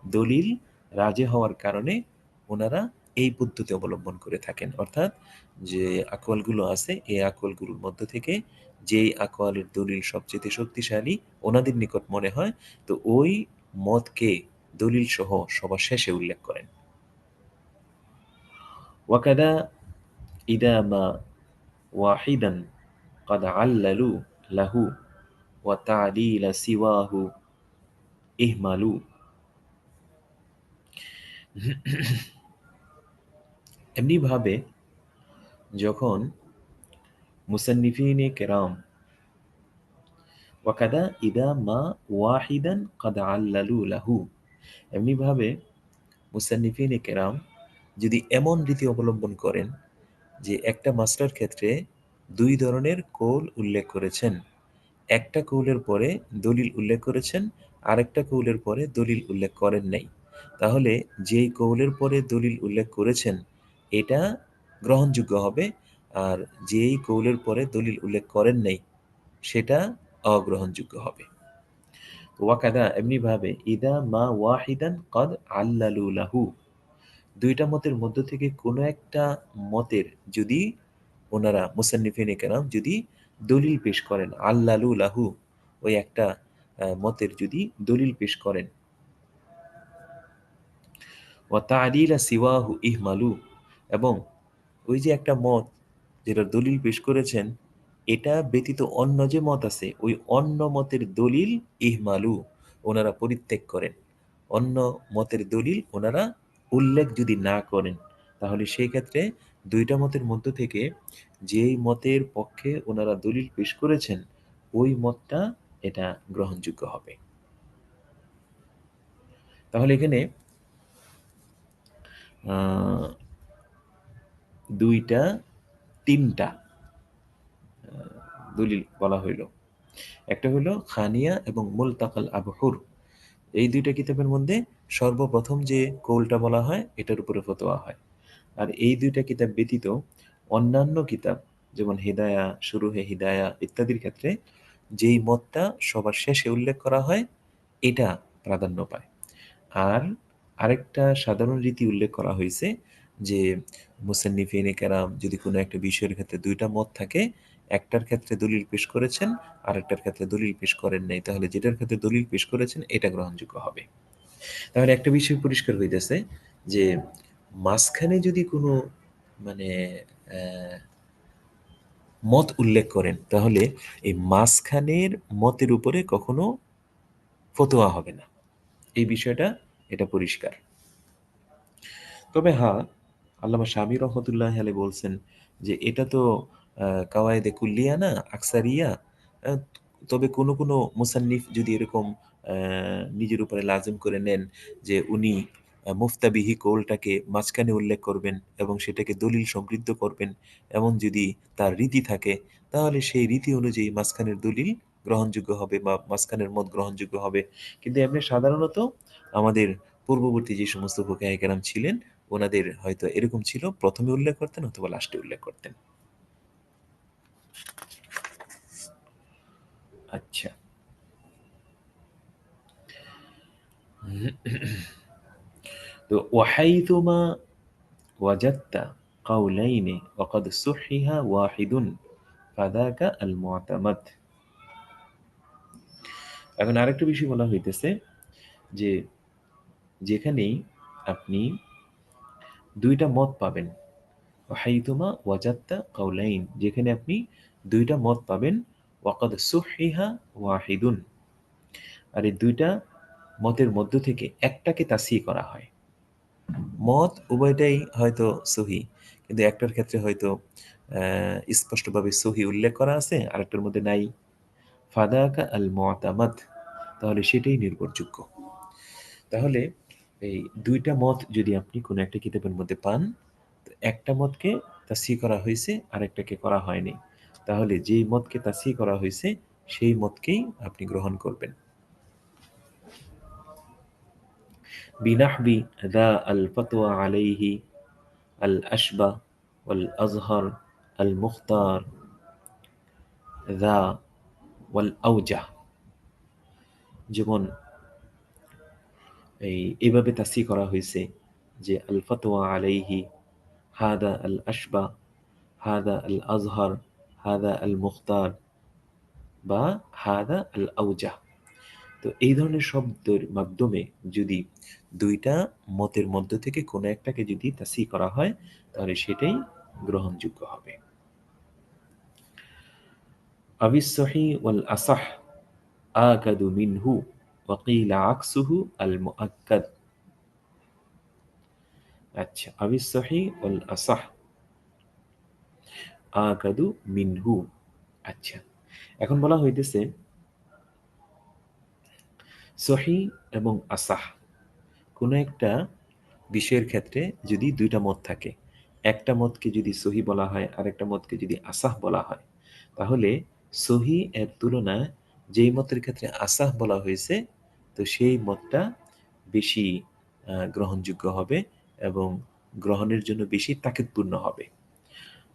দলিল রাজে হওয়ার কারণে ওনারা এই পদ্ধতি অবলম্বন করে থাকেন। অর্থাৎ যে আকওয়ালগুলো আছে এই আকওয়ালগুলোর মধ্য থেকে যেই আকওয়ালের দলিল সবচেয়ে শক্তিশালী ওনাদের নিকট মনে হয়, তো ওই মতকে দলিল সহ সবার শেষে উল্লেখ করেন। ওয়াকাদা ইদা মা ওয়াহিদান قد عللوا له وتعليل سواه اهملوا। এমনি ভাবে যখন মুসান্নিফিনে কেরাম ওয়াকাদা ইদা মা ওয়াহিদান কাদ আল্লালু লাহু, এমনি ভাবে মুসান্নিফিনে কেরাম যদি এমন রীতি অবলম্বন করেন যে একটা মাসলার ক্ষেত্রে দুই ধরনের কৌল উল্লেখ করেছেন, একটা কৌলের পরে দলিল উল্লেখ করেছেন, আরেকটা কৌলের পরে দলিল উল্লেখ করেন নাই, তাহলে যেই কৌলের পরে দলিল উল্লেখ করেছেন এটা গ্রহণযোগ্য হবে, আর যেই কৌলের পরে দলিল উল্লেখ করেন নাই সেটা অগ্রহণযোগ্য হবে। ওয়াকাদা এমনিভাবে ইদা মা ওয়াহিদান কদ আল্লালু লাহু, দুইটা মতের মধ্য থেকে কোনো একটা মতের যদি ওনারা মুসান্নিফিনে কেরাম যদি দলিল পেশ করেন, আল্লালু লাহু, ওই একটা মতের যদি দলিল পেশ করেন, ওয়া তা'দিলা সিওয়াহু ইহমালু, এবং ওই যে একটা মত যেটা দলিল পেশ করেছেন এটা ব্যতীত অন্য যে মত আছে ওই অন্য মতের দলিল ইহমালু ওনারা পরিত্যাগ করেন, অন্য মতের দলিল ওনারা উল্লেখ যদি না করেন, তাহলে সেই ক্ষেত্রে দুইটা মতের মধ্য থেকে যেই মতের পক্ষে ওনারা দলিল পেশ করেছেন ওই মতটা এটা গ্রহণযোগ্য হবে। তাহলে এখানে আহ, দুইটা তিনটা দলিল বলা হইল। একটা হলো খানিয়া এবং মুলতাকাল আবহুর, এই দুইটা কিতাবের মধ্যে সর্বপ্রথম যে কৌলটা বলা হয় এটার উপরে ফতোয়া হয়। আর এই দুইটা কিতাব ব্যতীত অন্যান্য কিতাব যেমন হিদায়া, শুরুহে হিদায়া ইত্যাদির ক্ষেত্রে যেই মতটা সবার শেষে উল্লেখ করা হয় এটা প্রাধান্য পায়। আর আরেকটা সাধারণ রীতি উল্লেখ করা হয়েছে যে মুসান্নিফিনে কেরাম যদি কোনো একটা বিষয়ের ক্ষেত্রে দুইটা মত থাকে, একটার ক্ষেত্রে দলিল পেশ করেছেন আরেকটার ক্ষেত্রে দলিল পেশ করেন নাই, তাহলে যেটার ক্ষেত্রে দলিল পেশ করেছেন এটা গ্রহণযোগ্য হবে। তাহলে একটা বিষয় পরিষ্কার হইতেছে যে মাঝখানে যদি কোনো মানে আহ, মত উল্লেখ করেন তাহলে এই মাঝখানের মতের উপরে কখনো ফতোয়া হবে না, এই বিষয়টা এটা পরিষ্কার। তবে হ্যাঁ, আল্লামা শামী রহমতুল্লাহ আলাইহি বলছেন যে এটা তো কাওয়ায়েদে কুল্লিয়া না, আকসারিয়া। আহ, তবে কোনো কোনো মুসান্নিফ যদি এরকম নিজের উপরে লাজিম করে নেন যে উনি মুফতাবিহি কৌলটাকে মাঝখানে উল্লেখ করবেন এবং সেটাকে দলিল সমৃদ্ধ করবেন, এমন যদি তার রীতি থাকে তাহলে সেই রীতি অনুযায়ী মাঝখানের দলিল গ্রহণযোগ্য হবে বা মাঝখানের মত গ্রহণযোগ্য হবে। কিন্তু এমনি সাধারণত আমাদের পূর্ববর্তী যে সমস্ত ফুকাহে কেরাম ছিলেন ওনাদের হয়তো এরকম ছিল, প্রথমে উল্লেখ করতেন অথবা লাস্টে উল্লেখ করতেন। আচ্ছা, তো ওয়াহাইতুমা ওয়াজাদতা কাউলাইনে ওয়াকাদ সুহিহা ওয়াহিদুন ফাদাকা আল মুতামাদ। এখন আরেকটা বিষয় বলা হইতেছে যে যেখানেই আপনি দুইটা মত পাবেন, ওয়াহাইতুমা ওয়াজাদতা কাউলাইন, যেখানে আপনি দুইটা মত পাবেন, ওয়াকাদ সুহিহা ওয়াহিদুন, আর এই দুইটা মতের মধ্য থেকে একটাকে তাসিহ করা হয়। মত উভয়টাই হয়তো সহি, কিন্তু একটার ক্ষেত্রে হয়তো স্পষ্টভাবে সহি উল্লেখ করা আছে আরেকটার মধ্যে নাই, ফাদাকা আল মুতামাদ, তাহলে সেটাই নির্ভরযোগ্য। তাহলে এই দুইটা মত যদি আপনি কোনো একটা কিতাবের মধ্যে পান, তো একটা মতকে তাসিহ করা হয়েছে আরেকটাকে করা হয়নি, তাহলে যেই মতকে তাসিহ করা হয়েছে সেই মতকেই আপনি গ্রহণ করবেন। বিনাহবি দা আল ফতওয়া আলাইহি আল আশবা ওয়াল আজহার আল মুখতার দা ওয়াল আউজাহ, যেমন এইভাবে তাসিহ করা হয়েছে যে আল ফতওয়া আলাইহি, হাদা আল আশবা, হাদা আল আজহার, হাদা আল মুখতার, বা হাদা আল আউজাহ। তো এই ধরনের শব্দের মাধ্যমে যদি দুইটা মতের মধ্য থেকে কোনো একটাকে যদি তাসিহ করা হয় তাহলে সেটাই গ্রহণযোগ্য হবে। আবিস সহি ওয়াল আসাহ আকাদু মিনহু ওয়াকিলা আকসুহু আল মুআক্কাদ। আচ্ছা, আবিস সহি ওয়াল আসাহ আকাদু মিনহু। আচ্ছা, এখন বলা হইতেছে সহি এবং আসাহ, কোনো একটা বিষয়ের ক্ষেত্রে যদি দুইটা মত থাকে, একটা মতকে যদি সহি বলা হয় আর একটা মতকে যদি আসাহ বলা হয়, তাহলে সহি এর তুলনায় যেই মতের ক্ষেত্রে আসাহ বলা হয়েছে, তো সেই মতটা বেশি গ্রহণযোগ্য হবে এবং গ্রহণের জন্য বেশি তাকিদপূর্ণ হবে।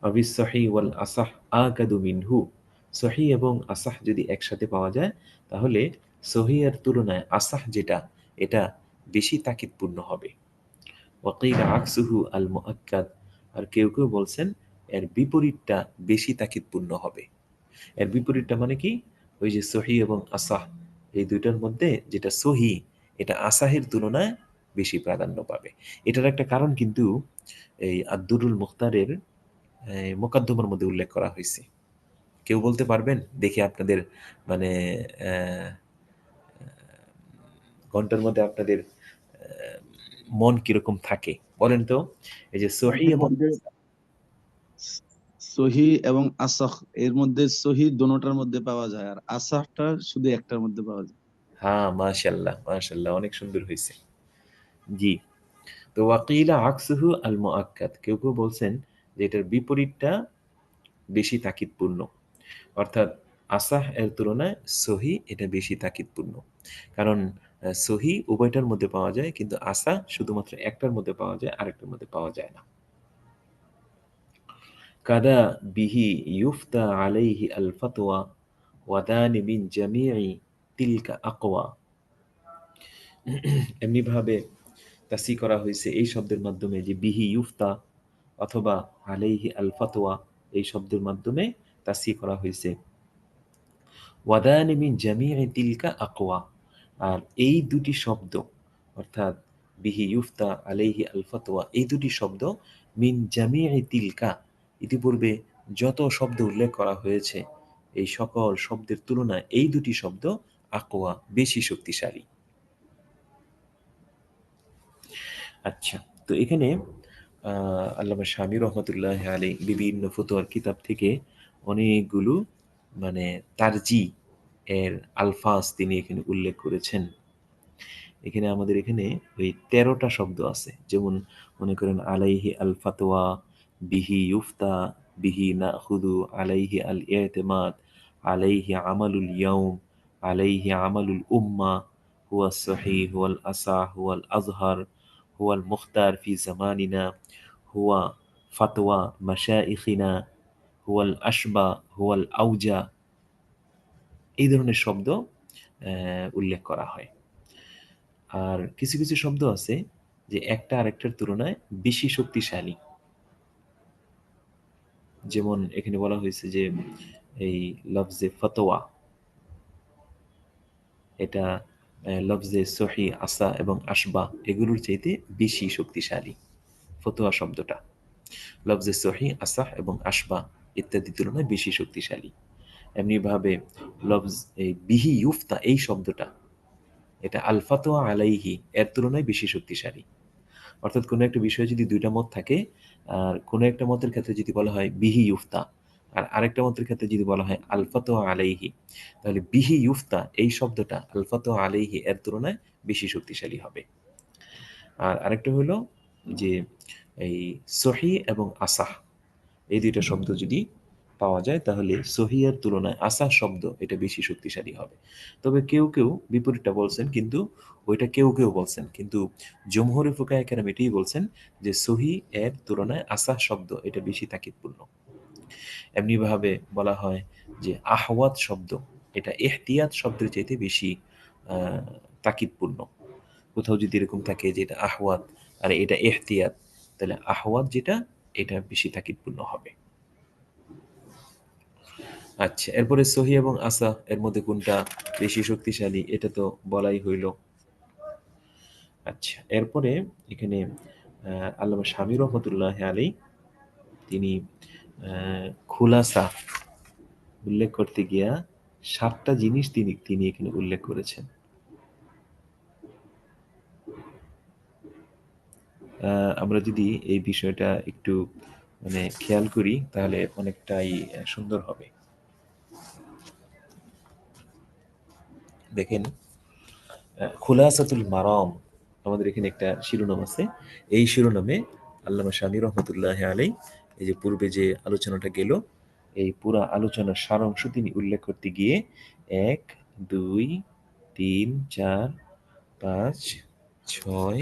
আবিস সহি ওয়াল আসাহ আকাদু মিনহু, সহি এবং আসাহ যদি একসাথে পাওয়া যায় তাহলে সহি এর তুলনায় আসাহ যেটা, এটা বেশি তাকিদপূর্ণ হবে। ওয়াকিল আকসুহু আল মুআক্কাদ, আর কেউ কেউ বলছেন এর বিপরীতটা বেশি তাকিদপূর্ণ হবে। এর বিপরীতটা মানে কি? ওই যে সহি এবং আসাহ, এই দুইটার মধ্যে যেটা সহি, এটা আসাহের তুলনায় বেশি প্রাধান্য পাবে। এটার একটা কারণ কিন্তু এই আদ-দুরুল মুখতারের মোকদ্দমার মধ্যে উল্লেখ করা হয়েছে। কেউ বলতে পারবেন? দেখি আপনাদের মানে আহ, ঘন্টার মধ্যে আপনাদের মন কিরকম থাকে বলেন তো। এই যে সহি এর এবং মধ্যে সহি এবং আসাহ, এর মধ্যে সহি দোনোটার মধ্যে পাওয়া যায়, আর আসাহটা শুধু একটার মধ্যে পাওয়া যায়। হ্যাঁ, মাশাল্লাহ মাশাল্লাহ, অনেক সুন্দর হয়েছে। জি। তো ওয়াকিলা আকসুহু আল মুআক্কাদ, কেউ কেউ বলছেন যে এটার বিপরীতটা বেশি তাকিদপূর্ণ, অর্থাৎ আসাহ এর তুলনায় সহি এটা বেশি তাকিদপূর্ণ। কারণ সহি উভয়টার মধ্যে পাওয়া যায়, কিন্তু আসা শুধুমাত্র একটার মধ্যে পাওয়া যায়, আরেকটার মধ্যে পাওয়া যায় না। কাদা বিহি ইউফতা আলাইহি আল ফাতওয়া ওয়াদানি মিন জামিই তিলকা আকওয়া, এমনি ভাবে তাসি করা হয়েছে এই শব্দের মাধ্যমে যে বিহি ইউফতা অথবা আলাইহি আল ফাতওয়া, এই শব্দের মাধ্যমে তাসি করা হয়েছে ওয়াদানি মিন জামিই তিলকা আকওয়া। আর এই দুটি শব্দ, অর্থাৎ বিহি ইউফতা আলাইহি আল ফাতওয়া, এই দুটি শব্দ মিন জামিই তিলকা, ইতিপূর্বে যত শব্দ উল্লেখ করা হয়েছে এই সকল শব্দের তুলনায় এই দুটি শব্দ আকওয়া, বেশি শক্তিশালী। আচ্ছা, তো এখানে আল্লামা শামী রহমতুল্লাহ আলী বিভিন্ন ফতোয়ার কিতাব থেকে অনেকগুলো মানে তারজি এর আলফাজ তিনি এখানে উল্লেখ করেছেন। এখানে আমাদের এখানে ওই 13টা শব্দ আছে, যেমন মনে করেন আলাইহি আল ফাতওয়া, বিহি ইউফতা, বিহি নাখুদু, আলাইহি আল ইতিমাদ, আলাইহি আমালুল ইয়াউম, আলাইহি আমালুল উম্মা, হুয়া সহিহ, হুয়াল আসাহ, হুয়াল আজহার, হুয়াল মুখতার ফি জামানিনা, হুয়া ফাতওয়া মাশাইখিনা, হুয়াল আশবা, হুয়াল আউজা, এই ধরনের শব্দ উল্লেখ করা হয়। আর কিছু কিছু শব্দ আছে যে একটা আরেকটার তুলনায় বেশি শক্তিশালী, যেমন এখানে বলা হয়েছে যে এই লফজে ফতোয়া, এটা লফজে সহি, আসা এবং আসবা এগুলোর চাইতে বেশি শক্তিশালী ফতোয়া শব্দটা। লফজে সহি, আসা এবং আসবা ইত্যাদি তুলনায় বেশি শক্তিশালী। এমনিভাবে লফজ এই বিহি ইউফতা, এই শব্দটা, এটা আল ফাতোয়া আলাইহি এর তুলনায় বেশি শক্তিশালী। অর্থাৎ কোনো একটা বিষয়ে যদি দুইটা মত থাকে, আর কোনো একটা মতের ক্ষেত্রে যদি বলা হয় বিহি ইউফতা, আর আরেকটা মতের ক্ষেত্রে যদি বলা হয় আলফাতো আলাইহি, তাহলে বিহি ইউফতা এই শব্দটা আলফাতো আলাইহি এর তুলনায় বেশি শক্তিশালী হবে। আর আরেকটা হলো যে এই সহি এবং আসাহ, এই দুইটা শব্দ যদি পাওয়া যায় তাহলে সহিয়ার তুলনায় আসাহ শব্দ এটা বেশি শক্তিশালী হবে। তবে কেউ কেউ বিপরীতটা বলছেন, কিন্তু ওইটা কেউ কেউ বলছেন, কিন্তু জমহুরে ফুকাহে কেরাম এটাই বলছেন যে সহি এর তুলনায় আসাহ শব্দ এটা বেশি তাকিদপূর্ণ। এমনিভাবে বলা হয় যে আহওয়াত শব্দ এটা এহতিয়াত শব্দের চাইতে বেশি তাকিদপূর্ণ। কোথাও যদি এরকম থাকে যে এটা আহওয়াত আর এটা এহতিয়াত, তাহলে আহওয়াত যেটা এটা বেশি তাকিদপূর্ণ হবে। আচ্ছা, এরপরে সহি এবং আসা এর মধ্যে কোনটা বেশি শক্তিশালী এটা তো বলাই হইল। আচ্ছা, এরপরে এখানে আল্লামা শামী রহমতুল্লাহ আলী তিনি খুলাসা উল্লেখ করতে গিয়া 7টা জিনিস তিনি তিনি এখানে উল্লেখ করেছেন। আমরা যদি এই বিষয়টা একটু মানে খেয়াল করি তাহলে অনেকটাই সুন্দর হবে। দেখেন, খুলাসাতুল মারাম, আমাদের এখানে একটা শিরোনাম আছে। এই শিরোনামে আল্লামা শামী রহমতুল্লাহ আলাই এই যে পূর্বে যে আলোচনাটা গেল এই পুরা আলোচনার সারাংশ তিনি উল্লেখ করতে গিয়ে ১, ২, ৩, ৪, ৫, ৬,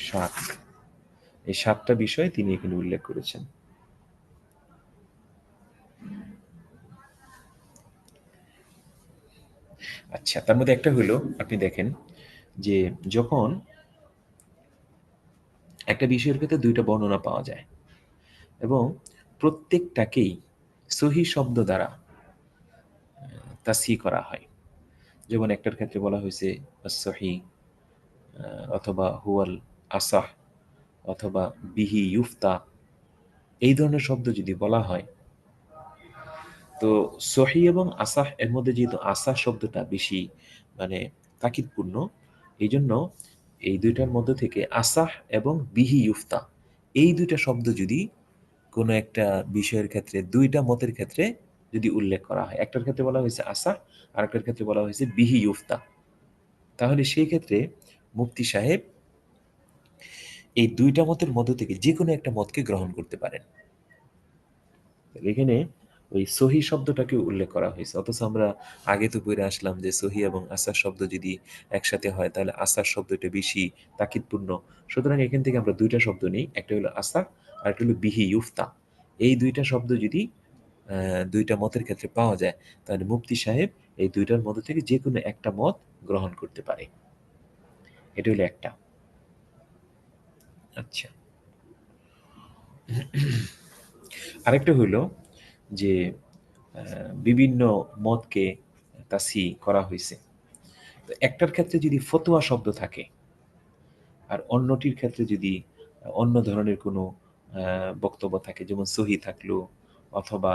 ৭ এই ৭টা বিষয় তিনি এখানে উল্লেখ করেছেন। আচ্ছা, তার মধ্যে একটা হলো আপনি দেখেন যে যখন একটা বিষয়ের ক্ষেত্রে ২টা বর্ণনা পাওয়া যায় এবং প্রত্যেকটাকেই সহিহ শব্দ দ্বারা তাসহিহ করা হয়। যেমন একটার ক্ষেত্রে বলা হয়েছে as-সহিহ অথবা হুয়াল আসাহ অথবা বিহি ইউফতা, এই ধরনের শব্দ যদি বলা হয়, তো সহিহ এবং আসাহ এর মধ্যে যেহেতু আসাহ শব্দটা বেশি মানে তাকিদপূর্ণ, এই জন্য এই দুইটার মধ্য থেকে আসাহ এবং বিহি ইউফতা এই দুইটা শব্দ যদি কোনো একটা বিষয়ের ক্ষেত্রে দুইটা মতের ক্ষেত্রে যদি উল্লেখ করা হয়, একটার ক্ষেত্রে বলা হয়েছে আসাহ আর একটার ক্ষেত্রে বলা হয়েছে বিহি ইউফতা, তাহলে সেই ক্ষেত্রে মুফতি সাহেব এই দুইটা মতের মধ্য থেকে যে কোনো একটা মতকে গ্রহণ করতে পারেন। এখানে ওই সহি শব্দটাকে উল্লেখ করা হয়েছে, অথচ আমরা আগে তো পড়ে আসলাম যে সহি এবং আসার শব্দ যদি একসাথে হয় তাহলে আসার শব্দটা বেশি তাকিদপূর্ণ। সুতরাং এখান থেকে আমরা দুইটা শব্দ নিই, একটা হলো আসার আর একটা হলো বিহি ইউফতা। এই দুইটা শব্দ যদি দুইটা মতের ক্ষেত্রে পাওয়া যায় তাহলে মুফতি সাহেব এই দুইটার মধ্য থেকে যে কোনো একটা মত গ্রহণ করতে পারে। এটা হলো একটা। আচ্ছা, আরেকটা হইলো যে বিভিন্ন মতকে তাসি করা হয়েছে। তো একটার ক্ষেত্রে যদি ফতোয়া শব্দ থাকে আর অন্যটির ক্ষেত্রে যদি অন্য ধরনের কোনো বক্তব্য থাকে, যেমন সহি থাকলো অথবা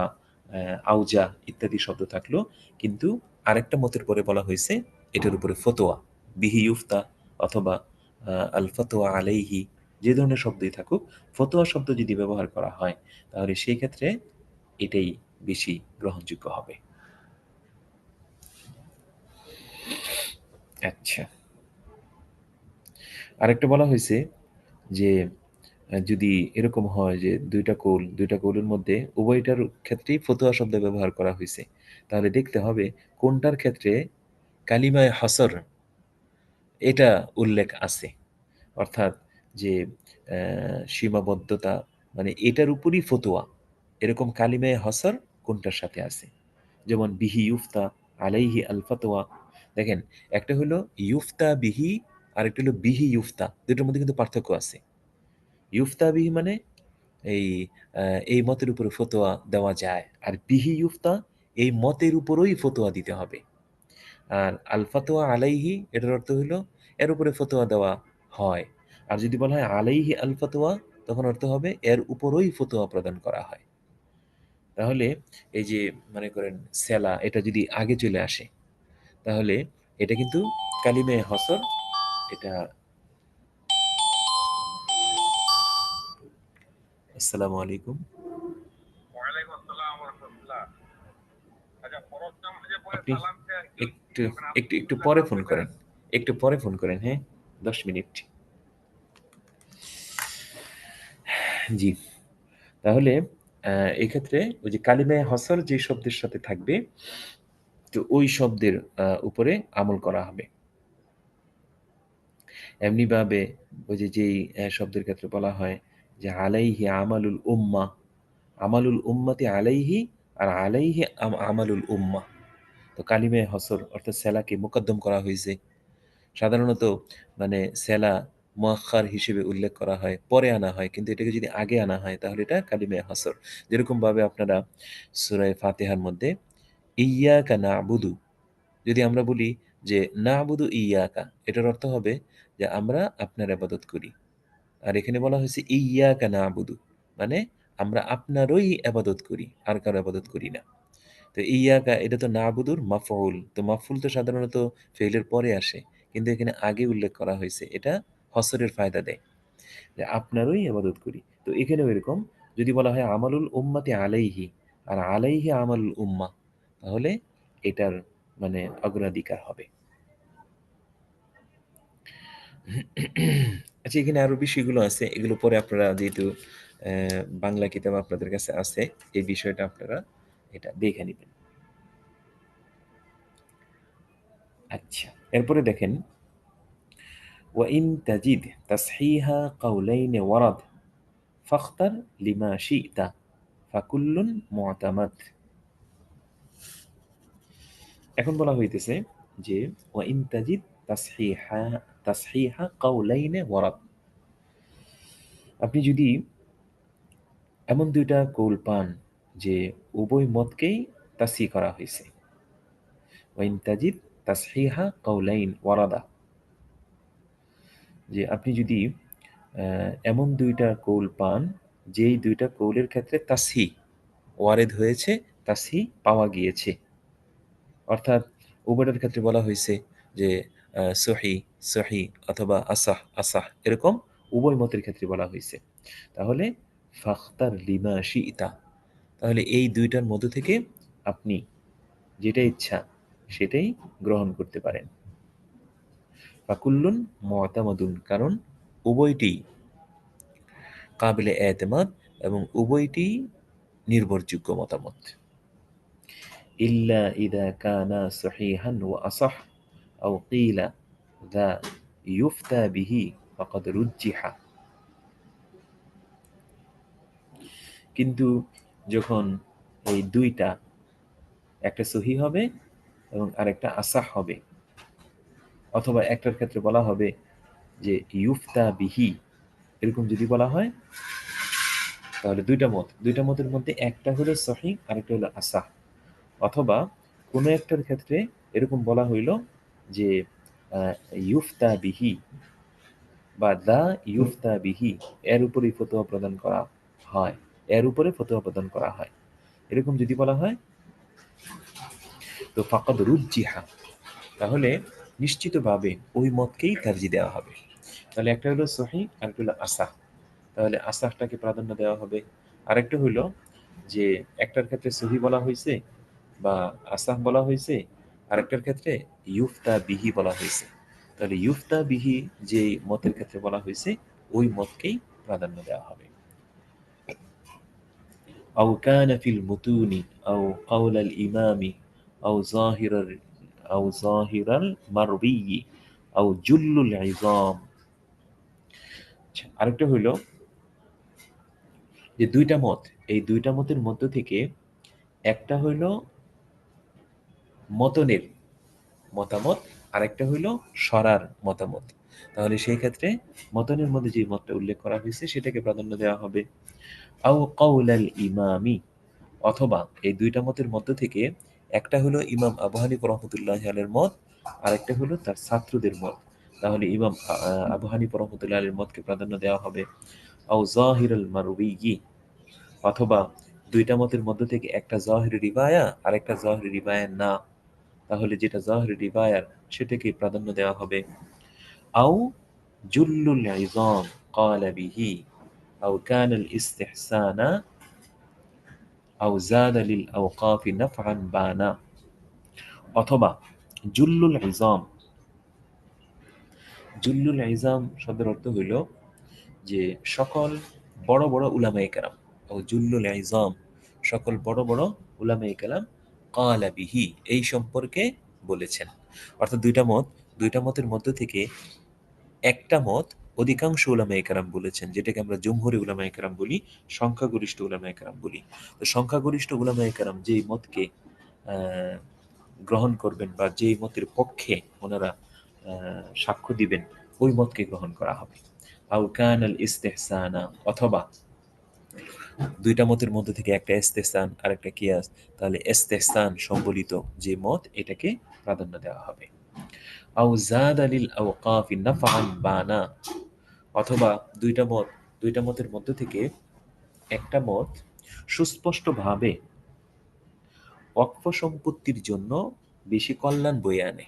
আউজা ইত্যাদি শব্দ থাকলো, কিন্তু আরেকটা মতের পরে বলা হয়েছে এটার উপরে ফতোয়া বিহি ইউফতা অথবা আল ফতোয়া আলাইহি, যে ধরনের শব্দই থাকুক, ফতোয়া শব্দ যদি ব্যবহার করা হয় তাহলে সেই ক্ষেত্রে এটাই বেশি গ্রহণযোগ্য হবে। আচ্ছা, আরেকটা বলা হয়েছে যে যদি এরকম হয় যে দুইটা কৌলের মধ্যে উভয়টার ক্ষেত্রেই ফতোয়া শব্দ ব্যবহার করা হয়েছে, তাহলে দেখতে হবে কোনটার ক্ষেত্রে কালিমায়ে হাসর এটা উল্লেখ আছে, অর্থাৎ যে সীমাবদ্ধতা মানে এটার উপরই ফতোয়া, এরকম কালিমায়ে হাসর কোনটার সাথে আছে। যেমন বিহি ইউফতা আলাইহি আল ফতোয়া, দেখেন একটা হলো ইউফতা বিহি আর একটা হলো বিহি ইউফতা, দুটোর মধ্যে কিন্তু পার্থক্য আছে। ইউফতা বিহি মানে এই মতের উপরে ফতোয়া দেওয়া যায়, আর বিহি ইউফতা এই মতের উপরই ফতোয়া দিতে হবে। আর আল ফতোয়া আলাইহি এটার অর্থ হলো এর উপরে ফতোয়া দেওয়া হয়, আর যদি বলা হয় আলাইহি আল ফতোয়া তখন অর্থ হবে এর উপরই ফতোয়া প্রদান করা হয়। তাহলে এই যে মনে করেন সেলা এটা যদি আগে চলে আসে তাহলে এটা কিন্তু কালিমে হসর, এটা আসসালামু আলাইকুম, আপনি একটু একটু একটু পরে ফোন করেন, একটু পরে ফোন করেন, হ্যাঁ 10 মিনিট। জি, তাহলে এক্ষেত্রে ওই যে কালিমায়ে হসর যে শব্দের সাথে থাকবে তো ওই শব্দের উপরে আমল করা হবে। এমনিভাবে ওই যে যেই শব্দের ক্ষেত্রে বলা হয় যে আলাইহি আমালুল উম্মাহ, আমালুল উম্মাতি আলাইহি আর আলাইহি আমালুল উম্মাহ, তো কালিমায়ে হসর অর্থাৎ সেলাকে মুকদ্দম করা হয়েছে। সাধারণত মানে সেলা মুআক্খার হিসেবে উল্লেখ করা হয়, পরে আনা হয়, কিন্তু এটাকে যদি আগে আনা হয় তাহলে এটা কালিমায়ে হসর। যেরকমভাবে আপনারা সূরা ফাতিহার মধ্যে ইয়্যাকা না'বুদু, যদি আমরা বলি যে না'বুদু ইয়্যাকা, এটার অর্থ হবে যে আমরা আপনার ইবাদত করি। আর এখানে বলা হয়েছে ইয়্যাকা না'বুদু মানে আমরা আপনারই ইবাদত করি, আর কারো ইবাদত করি না। তো ইয়াকা এটা তো নাবুদুর মাফউল, তো মাফউল তো সাধারণত ফেইলের পরে আসে, কিন্তু এখানে আগে উল্লেখ করা হয়েছে, এটা হসরের ফায়দা দেয় যে আপনারই ইবাদত করি। তো এখানেও এরকম যদি বলা হয় আমালুল উম্মাতি আলাইহি আর আলাইহি আমালুল উম্মাহ, তাহলে এটার মানে অগ্রাধিকার হবে। আচ্ছা, এখানে আরো বিষয়গুলো আছে, এগুলো পরে আপনারা যেহেতু বাংলা কিতাব আপনাদের কাছে আছে, এই বিষয়টা আপনারা এটা দেখে নেবেন। আচ্ছা, এরপরে দেখেন ওয়াইন তাজিদ তাসহিহা কাউলাইনে ওয়ারাদ ফাখতার লিমা শি'তা ফাকুল্লুন মু'তামাদ। এখন বলা হইতেছে যে ওয়াইন তাজিদ তাসহিহা কাউলাইনে ওয়ারাদ, আপনি যদি এমন দুইটা কৌল পান যে উভয় মতকেই তাসহিহ করা হয়েছে, ওয়াইন তাজিদ তাসহিহা কাউলাইন ওয়ারাদা, যে আপনি যদি এমন দুইটা কৌল পান যেই দুইটা কৌলের ক্ষেত্রে তাসহিহ ওয়ারেদ হয়েছে, তাসহিহ পাওয়া গিয়েছে, অর্থাৎ উভয়ের ক্ষেত্রে বলা হয়েছে যে সহি সহি অথবা আসাহ আসাহ, এরকম উভয় মতের ক্ষেত্রে বলা হয়েছে, তাহলে ফাখতার লিমা শি'তা, তাহলে এই দুইটার মধ্য থেকে আপনি যেটা ইচ্ছা সেটাই গ্রহণ করতে পারেন। ফাকুল্লুন মু'তামাদুন, কারণ উভয়টি কাবিলে এতেমাদ এবং উভয়টি নির্ভরযোগ্য মতামত। ইল্লা ইদা কানা সহিহান ওয়া আসাহ আও কিলা যা ইউফতা বিহি ফাকাদ রুজ্জিহা, কিন্তু যখন এই দুইটা, একটা সহি হবে এবং আরেকটা আসাহ হবে, অথবা একটার ক্ষেত্রে বলা হবে যে ইউফতা বিহি, এরকম যদি বলা হয় তাহলে দুইটা মতের মধ্যে একটা হলো সহি আরেকটা হলো আসাহ, অথবা কোনো একটার ক্ষেত্রে এরকম বলা হইল যে ইউফতা বিহি বা দা ইউফতা বিহি, এর উপরে ফতোয়া প্রদান করা হয়, এর উপরে ফতোয়া প্রদান করা হয়, এরকম যদি বলা হয় তো ফাকাদ রুজ্জিহা, তাহলে নিশ্চিতভাবে ওই মতকেই তারজি দেওয়া হবে। তাহলে একটা হলো সহি আর একটা হলো আসাহ, তাহলে আসাহটাকে প্রাধান্য দেওয়া হবে। আরেকটা হইল যে একটার ক্ষেত্রে সহি বলা হয়েছে বা আসাহ বলা হয়েছে, আরেকটার ক্ষেত্রে ইউফতা বিহি বলা হয়েছে, তাহলে ইউফতা বিহি যে মতের ক্ষেত্রে বলা হয়েছে ওই মতকেই প্রাধান্য দেওয়া হবে। আও কানা ফিল মুতুনি আও কাওলাল ইমামি আও জাহিরাল মারবিয়ি আও জুল্লুল ইজাম। আরেকটা হইল যে দুইটা মত, এই দুইটা মতের মধ্য থেকে একটা হইল মতনের মতামত, আরেকটা হইল সরার মতামত, তাহলে সেই ক্ষেত্রে মতনের মধ্যে যে মতটা উল্লেখ করা হয়েছে সেটাকে প্রাধান্য দেওয়া হবে। আও কাউলাল ইমামি, অথবা এই দুইটা মতের মধ্য থেকে একটা হলো ইমাম আবু হানিফা রাহমাতুল্লাহি আলাইহির মত, আরেকটা হলো তার ছাত্রদের মত, তাহলে ইমাম আবু হানিফা রাহমাতুল্লাহি আলাইহির মতকে প্রাধান্য দেওয়া হবে। আও জাহিরুল মারউয়ি, অথবা দুইটা মতের মধ্য থেকে একটা জাহিরি রিবায়া আর একটা জাহিরি রিবায়া না, তাহলে যেটা জাহিরি রিবায়ার সেটাকে প্রাধান্য দেওয়া হবে। আও জুল্লুল ইজাম ক্বালা বিহি আও কানা আল ইস্তিহসানা আও জাদা লিল আওকাফি নাফআন বানা, অথবা জুল্লুল ইজাম, জুল্লুল ইজাম শব্দের অর্থ হইল যে সকল বড় বড় উলামায়ে কেরাম, ও জুল্লুল ইজাম সকল বড় বড় উলামায়ে কেরাম ক্বালা বিহি এই সম্পর্কে বলেছেন, অর্থাৎ দুইটা মতের মধ্য থেকে একটা মত অধিকাংশ উলামায়ে কেরাম বলেছেন, যেটাকে আমরা জমহুরি উলামায়ে কেরাম বলি, সংখ্যাগরিষ্ঠ উলামায়ে কেরাম বলি। তো সংখ্যাগরিষ্ঠ উলামায়ে কেরাম যেই মতকে গ্রহণ করবেন বা যেই মতের পক্ষে ওনারা সাক্ষ্য দিবেন ওই মতকে গ্রহণ করা হবে। আও কানাল ইস্তিহসানা, অথবা দুইটা মতের মধ্যে থেকে একটা ইস্তিহসান আর একটা কিয়াস, তাহলে ইস্তিহসান সম্বলিত যে মত এটাকে প্রাধান্য দেওয়া হবে। আও জাদা লিল আওকাফি নাফআন বানা, অথবা দুইটা মতের মধ্য থেকে একটা মত সুস্পষ্টভাবে ওয়াকফ সম্পত্তির জন্য বেশি কল্যাণ বয়ে আনে,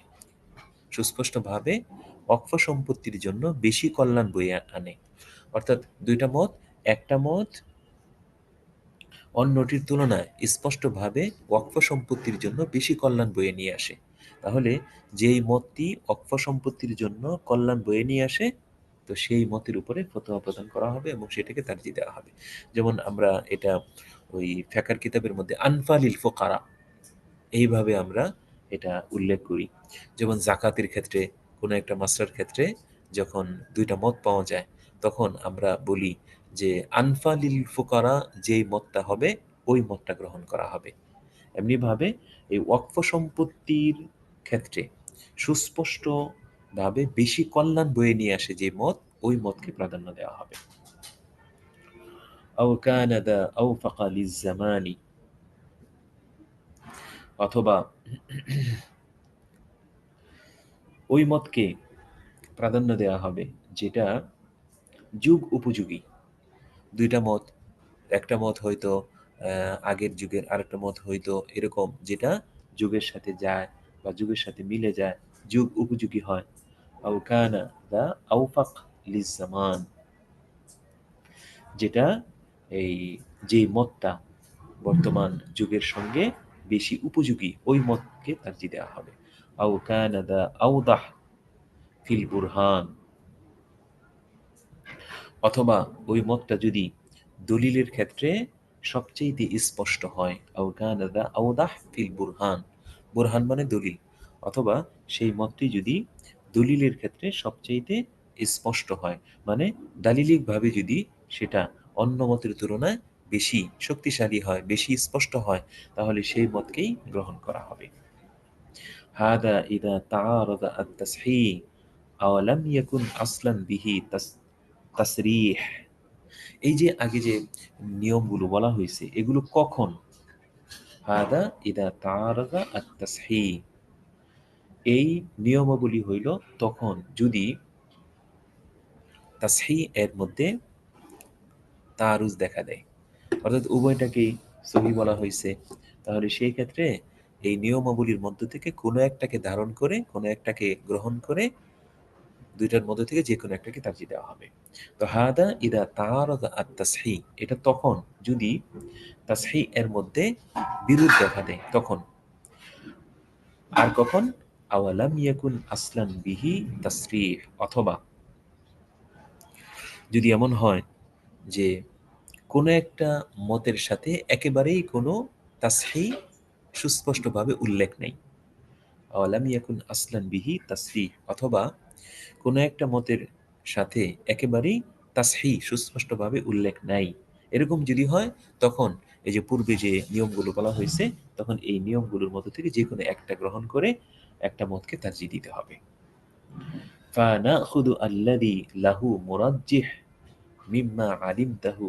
সুস্পষ্টভাবে ওয়াকফ সম্পত্তির জন্য বেশি কল্যাণ বয়ে আনে, অর্থাৎ দুইটা মত, একটা মত অন্যটির তুলনায় স্পষ্টভাবে ওয়াকফ সম্পত্তির জন্য বেশি কল্যাণ বয়ে নিয়ে আসে, তাহলে যেই মতটি ওয়াকফ সম্পত্তির জন্য কল্যাণ বয়ে নিয়ে আসে তো সেই মতের উপরে ফতোয়া প্রদান করা হবে এবং সেটাকে তারজিহ দেওয়া হবে। যেমন আমরা এটা ওই ফিকহের কিতাবের মধ্যে আনফালিল ফুকারা এইভাবে আমরা এটা উল্লেখ করি। যেমন জাকাতের ক্ষেত্রে কোনো একটা মাসলার ক্ষেত্রে যখন দুইটা মত পাওয়া যায় তখন আমরা বলি যে আনফালিল ফুকারা যেই মতটা হবে ওই মতটা গ্রহণ করা হবে। এমনিভাবে এই ওয়াকফ সম্পত্তির ক্ষেত্রে সুস্পষ্টভাবে বেশি কল্যাণ বয়ে নিয়ে আসে যে মত, ওই মতকে প্রাধান্য দেওয়া হবে। আও কানা দা আওফাকা লিজ্জামানি, অথবা ওই মতকে প্রাধান্য দেওয়া হবে যেটা যুগ উপযোগী। দুইটা মত, একটা মত হয়তো আগের যুগের, আরেকটা মত হয়তো এরকম যেটা যুগের সাথে যায় বা যুগের সাথে মিলে যায়, যুগ উপযোগী হয়। আও কানা দা আওফাক লিজ্জামান, যেটা এই যে মতটা বর্তমান যুগের সঙ্গে বেশি উপযোগী, ওই মতকে তারজিহ দেওয়া হবে। আও কানা দা আওদাহ ফিল বুরহান, অথবা ওই মতটা যদি দলিলের ক্ষেত্রে সবচেয়ে স্পষ্ট হয়। আও কানা দা আওদাহ ফিল বুরহান, বুরহান মানে দলিল, অথবা সেই মতটি যদি দলিলের ক্ষেত্রে সবচেয়ে স্পষ্ট হয়, মানে দালিলিকভাবে যদি সেটা অন্য মতের তুলনায় বেশি শক্তিশালী হয়, বেশি স্পষ্ট হয়, তাহলে সেই মতকেই গ্রহণ করা হবে। হাদা ইদা তাআরাদা আত-তাসহিহ আও লাম ইয়াকুন আসলান বিহি তাসরিহ। এই যে আগে যে নিয়মগুলো বলা হয়েছে এগুলো কখন? হাদা ইদা তাআরাদা আত-তাসহিহ, এই নিয়মাবলী হইল তখন যদি তাসহিহ এর মধ্যে তারুজ দেখা দেয়, অর্থাৎ উভয়টাকেই সহি বলা হয়েছে, তাহলে সেই ক্ষেত্রে এই নিয়মাবলীর মধ্য থেকে কোনো একটাকে ধারণ করে, কোনো একটাকে গ্রহণ করে, দুইটার মধ্যে থেকে যে কোনো একটাকে তারজিহ দেওয়া হবে। তো হাদা ইদা তাআরাদা আত-তাসহিহ, এটা তখন যদি তাসহিহ এর মধ্যে বিরোধ দেখা দেয় তখন। আর কখন? আওয়ালাম ইয়াকুন আসলান বিহি তাসরিহ, অথবা যদি এমন হয় যে কোনো একটা মতের সাথে একেবারেই কোনো তাসহিহ সুস্পষ্টভাবে উল্লেখ নেই। আওয়ালাম ইয়াকুন আসলান বিহি তাসরিহ, অথবা কোনো একটা মতের সাথে একেবারেই তাসহিহ সুস্পষ্টভাবে উল্লেখ নাই, এরকম যদি হয় তখন এই যে পূর্বে যে নিয়মগুলো বলা হয়েছে, তখন এই নিয়মগুলোর মধ্যে থেকে যে কোনো একটা গ্রহণ করে একটা মতকে তারজিহ দিতে হবে। ফানাখুযু আল্লাযী লাহু মুরাজ্জিহ মিম্মা আলিমতাহু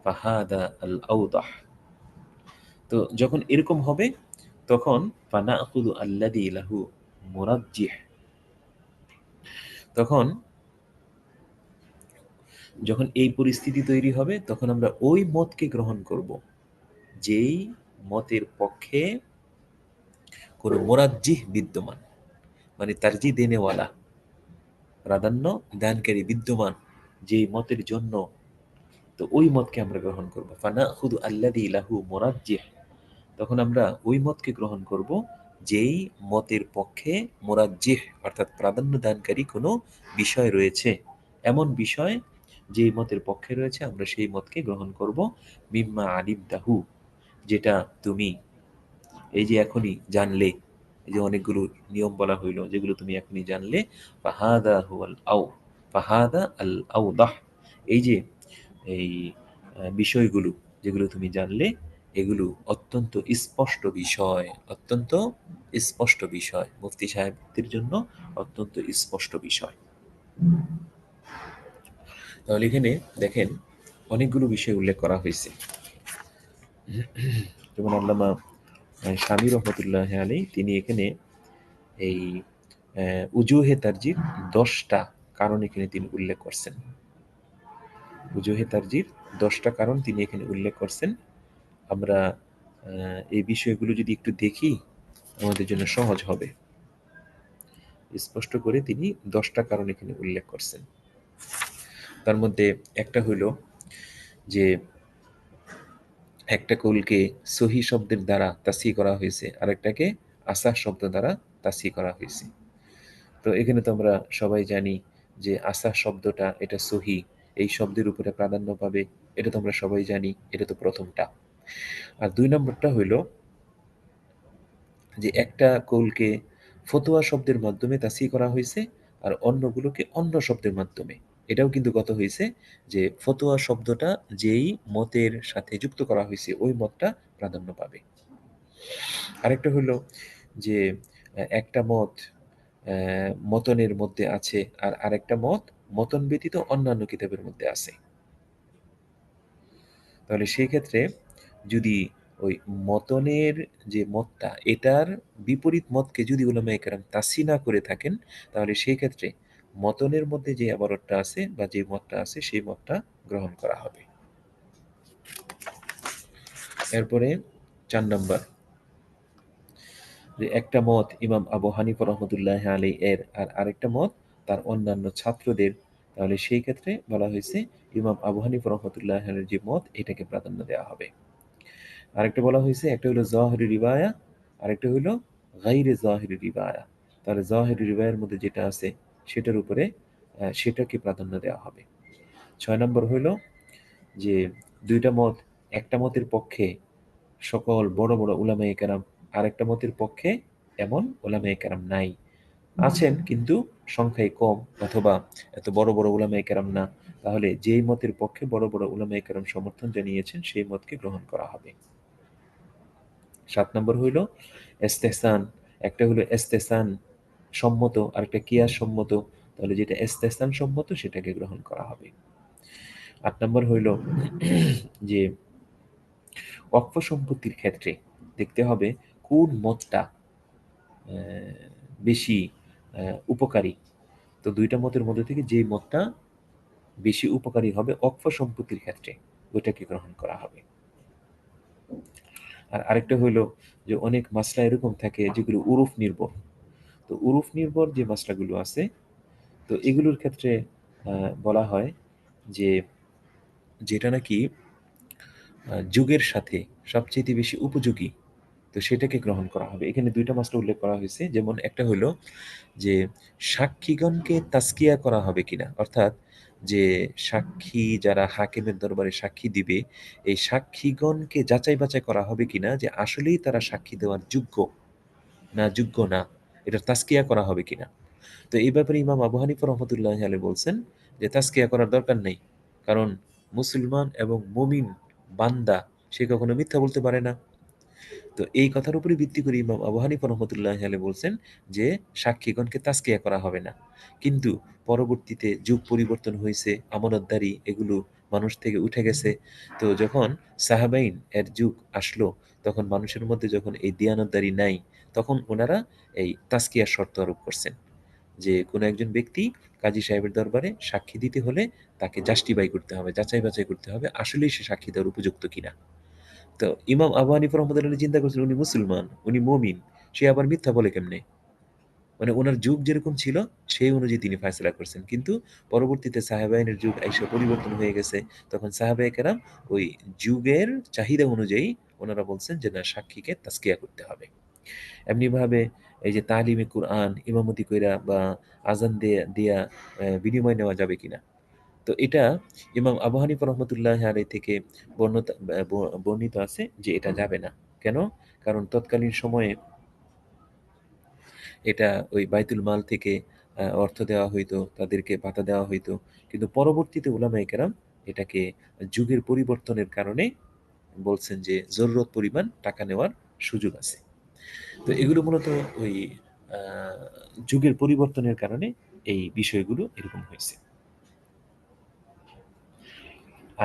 ফাহাদা আল আওদাহ। তো যখন এরকম হবে তখন ফানাখুযু আল্লাযী লাহু মুরাজ্জিহ, তখন যখন এই পরিস্থিতি তৈরি হবে তখন আমরা ওই মতকে গ্রহণ করব যেই মতের পক্ষে কোনো মোরাজ্জিহ বিদ্যমান, মানে তারজিহ দেনেওয়ালা, প্রাধান্য দানকারী বিদ্যমান যেই মতের জন্য, তো ওই মতকে আমরা গ্রহণ করব। ফানাখুযু আল্লাযী লাহু মুরাজ্জিহ, তখন আমরা ওই মতকে গ্রহণ করব যেই মতের পক্ষে মোরাজ্জিহ অর্থাৎ প্রাধান্য দানকারী কোনো বিষয় রয়েছে, এমন বিষয় যেই মতের পক্ষে রয়েছে আমরা সেই মতকে গ্রহণ করব। মিম্মা আলিমতাহু, যেটা তুমি এই যে এখনই জানলে, এই যে অনেকগুলো নিয়ম বলা হইলো যেগুলো তুমি এখনই জানলে, ফাহাদা হুয়াল আও ফাহাদা আল আওদাহ, এই যে এই বিষয়গুলো যেগুলো তুমি জানলে এগুলো অত্যন্ত স্পষ্ট বিষয়, অত্যন্ত স্পষ্ট বিষয়, মুফতি সাহেবদের জন্য অত্যন্ত স্পষ্ট বিষয়। তাহলে এখানে দেখেন অনেকগুলো বিষয় উল্লেখ করা হয়েছে। যেমন আল্লামা শামী রহমতুল্লাহ আলাইহি তিনি এখানে এই উজুহে তারজির 10টা কারণ এখানে তিনি উল্লেখ করছেন। উজুহে তারজির 10টা কারণ তিনি এখানে উল্লেখ করছেন। আমরা এই বিষয়গুলো যদি একটু দেখি আমাদের জন্য সহজ হবে। স্পষ্ট করে তিনি 10টা কারণ এখানে উল্লেখ করছেন। তার মধ্যে একটা হইল যে একটা কৌলকে সহি শব্দের দ্বারা তাসহিহ করা হয়েছে, আরেকটাকে আসাহ শব্দ দ্বারা তাসহিহ করা হয়েছে। তো এখানে তো আমরা সবাই জানি যে আসা শব্দটা এটা সহি, এই শব্দের উপরে প্রাধান্য পাবে, এটা তো আমরা সবাই জানি, এটা তো প্রথমটা। আর ২ নম্বরটা হইল যে একটা কৌলকে ফতোয়া শব্দের মাধ্যমে তাসিহ করা হয়েছে আর অন্যগুলোকে অন্য শব্দের মাধ্যমে। এটাও কিন্তু কত হয়েছে যে ফতোয়া শব্দটা যেই মতের সাথে যুক্ত করা হয়েছে ওই মতটা প্রাধান্য পাবে। আরেকটা হলো যে একটা মত মতনের মধ্যে আছে আর আরেকটা মত মতন ব্যতীত অন্যান্য কিতাবের মধ্যে আছে। তাহলে সেই ক্ষেত্রে যদি ওই মতনের যে মতটা এটার বিপরীত মতকে যদি উলামায়ে কেরাম তাসিহ না করে থাকেন তাহলে সেই ক্ষেত্রে মতনের মধ্যে যে আবারতটা আছে বা যে মতটা আছে সেই মতটা গ্রহণ করা হবে। এরপরে ৪ নাম্বার যে একটা মত ইমাম আবু হানিফা রহমতুল্লাহ আলী এর আর আরেকটা মত তার অন্যান্য ছাত্রদের, তাহলে সেই ক্ষেত্রে বলা হয়েছে ইমাম আবু হানিফা রহমতুল্লাহ আলীর যে মত এটাকে প্রাধান্য দেওয়া হবে। আরেকটা বলা হয়েছে একটা হলো জাহিরি রিবায়া, আরেকটা হলো গাইরে জাহিরি রিবায়া। তাহলে জাহিরি রিবায়ার মধ্যে যেটা আছে সেটার উপরে সেটাকে প্রাধান্য দেওয়া হবে। ৬ নম্বর হলো যে দুইটা মত, একটা মতের পক্ষে সকল বড় বড় উলামায়ে কেরাম, আরেকটা মতের পক্ষে এমন উলামায়ে কেরাম নাই, আছেন কিন্তু সংখ্যায় কম অথবা এত বড় বড় উলামায়ে কেরাম না। তাহলে যেই মতের পক্ষে বড় বড় উলামায়ে কেরাম সমর্থন জানিয়েছেন সেই মতকে গ্রহণ করা হবে। ৭ নম্বর হইল ইস্তেহসান, একটা হলো ইস্তেহসান সম্মত আরেকটা কিয়াস সম্মত, তাহলে যেটা ইস্তেহসান সম্মত সেটাকে গ্রহণ করা হবে। ৮ নম্বর হইল যে ওয়াকফ সম্পত্তির ক্ষেত্রে দেখতে হবে কোন মতটা বেশি উপকারী। তো দুইটা মতের মধ্যে থেকে যে মতটা বেশি উপকারী হবে ওয়াকফ সম্পত্তির ক্ষেত্রে ওইটাকে গ্রহণ করা হবে। আর আরেকটা হইল যে অনেক মাসলা এরকম থাকে যেগুলো উরুফ নির্ভর। তো উরুফ নির্ভর যে মাসলাগুলো আছে তো এগুলোর ক্ষেত্রে বলা হয় যে যেটা নাকি যুগের সাথে সবচেয়ে বেশি উপযোগী তো সেটাকে গ্রহণ করা হবে। এখানে দুইটা মাসলা উল্লেখ করা হয়েছে, যেমন একটা হলো যে সাক্ষীগণকে তাজকিয়া করা হবে কিনা, অর্থাৎ যে সাক্ষী যারা হাকিমের দরবারে সাক্ষী দিবে এই সাক্ষীগণকে যাচাই বাছাই করা হবে কিনা যে আসলেই তারা সাক্ষী দেওয়ার যোগ্য না যোগ্য না, এটা তাজকিয়া করা হবে কিনা। তো এই ব্যাপারে ইমাম আবু হানিফা রহমতুল্লাহ আলাইহি বলছেন যে তাজকিয়া করার দরকার নেই, কারণ মুসলমান এবং মুমিন বান্দা সে কখনো মিথ্যা বলতে পারে না। তো এই কথার উপরে ভিত্তি করে ইমাম আবু হানিফা রহমতুল্লাহ আলাইহি বলছেন যে সাক্ষীগণকে তাজকিয়া করা হবে না। কিন্তু পরবর্তীতে যুগ পরিবর্তন হয়েছে, আমানতদারি এগুলো মানুষ থেকে উঠে গেছে। তো যখন সাহাবাইন এর যুগ আসলো তখন মানুষের মধ্যে যখন এই দিয়ানতদারি নাই তখন ওনারা এই তাজকিয়ার শর্ত আরোপ করছেন যে কোনো একজন ব্যক্তি কাজী সাহেবের দরবারে সাক্ষী দিতে হলে তাকে জাস্টিফাই করতে হবে, যাচাই বাছাই করতে হবে আসলেই সে সাক্ষী দেওয়ার উপযুক্ত কিনা। তো ইমাম আবু হানিফা রহমতুল্লাহ চিন্তা করছিলেন উনি মুসলমান, উনি মুমিন, সে আবার মিথ্যা বলে কেমনে? মানে ওনার যুগ যেরকম ছিল সেই অনুযায়ী তিনি ফায়সালা করছেন। কিন্তু পরবর্তীতে সাহাবাইনের যুগ আইসা পরিবর্তন হয়ে গেছে, তখন সাহাবায়ে কেরাম ওই যুগের চাহিদা অনুযায়ী ওনারা বলছেন যে না সাক্ষীকে তাজকিয়া করতে হবে। এমনিভাবে এই যে তালিমে কুরআন ইমামতি কইরা বা আজান দিয়া দিয়া বিনিময় নেওয়া যাবে কিনা। তো এটা ইমাম আবু হানিফা রহমতুল্লাহ আলাইহি থেকে বর্ণিত আছে যে এটা যাবে না। কেন? কারণ তৎকালীন সময়ে এটা ওই বাইতুল মাল থেকে অর্থ দেওয়া হইতো, তাদেরকে ভাতা দেওয়া হইতো। কিন্তু পরবর্তীতে উলামায়ে কেরাম এটাকে যুগের পরিবর্তনের কারণে বলছেন যে জরুরত পরিমাণ টাকা নেওয়ার সুযোগ আছে। তো এগুলো মূলত ওই আ যুগের পরিবর্তনের কারণে এই বিষয়গুলো এরকম হইছে।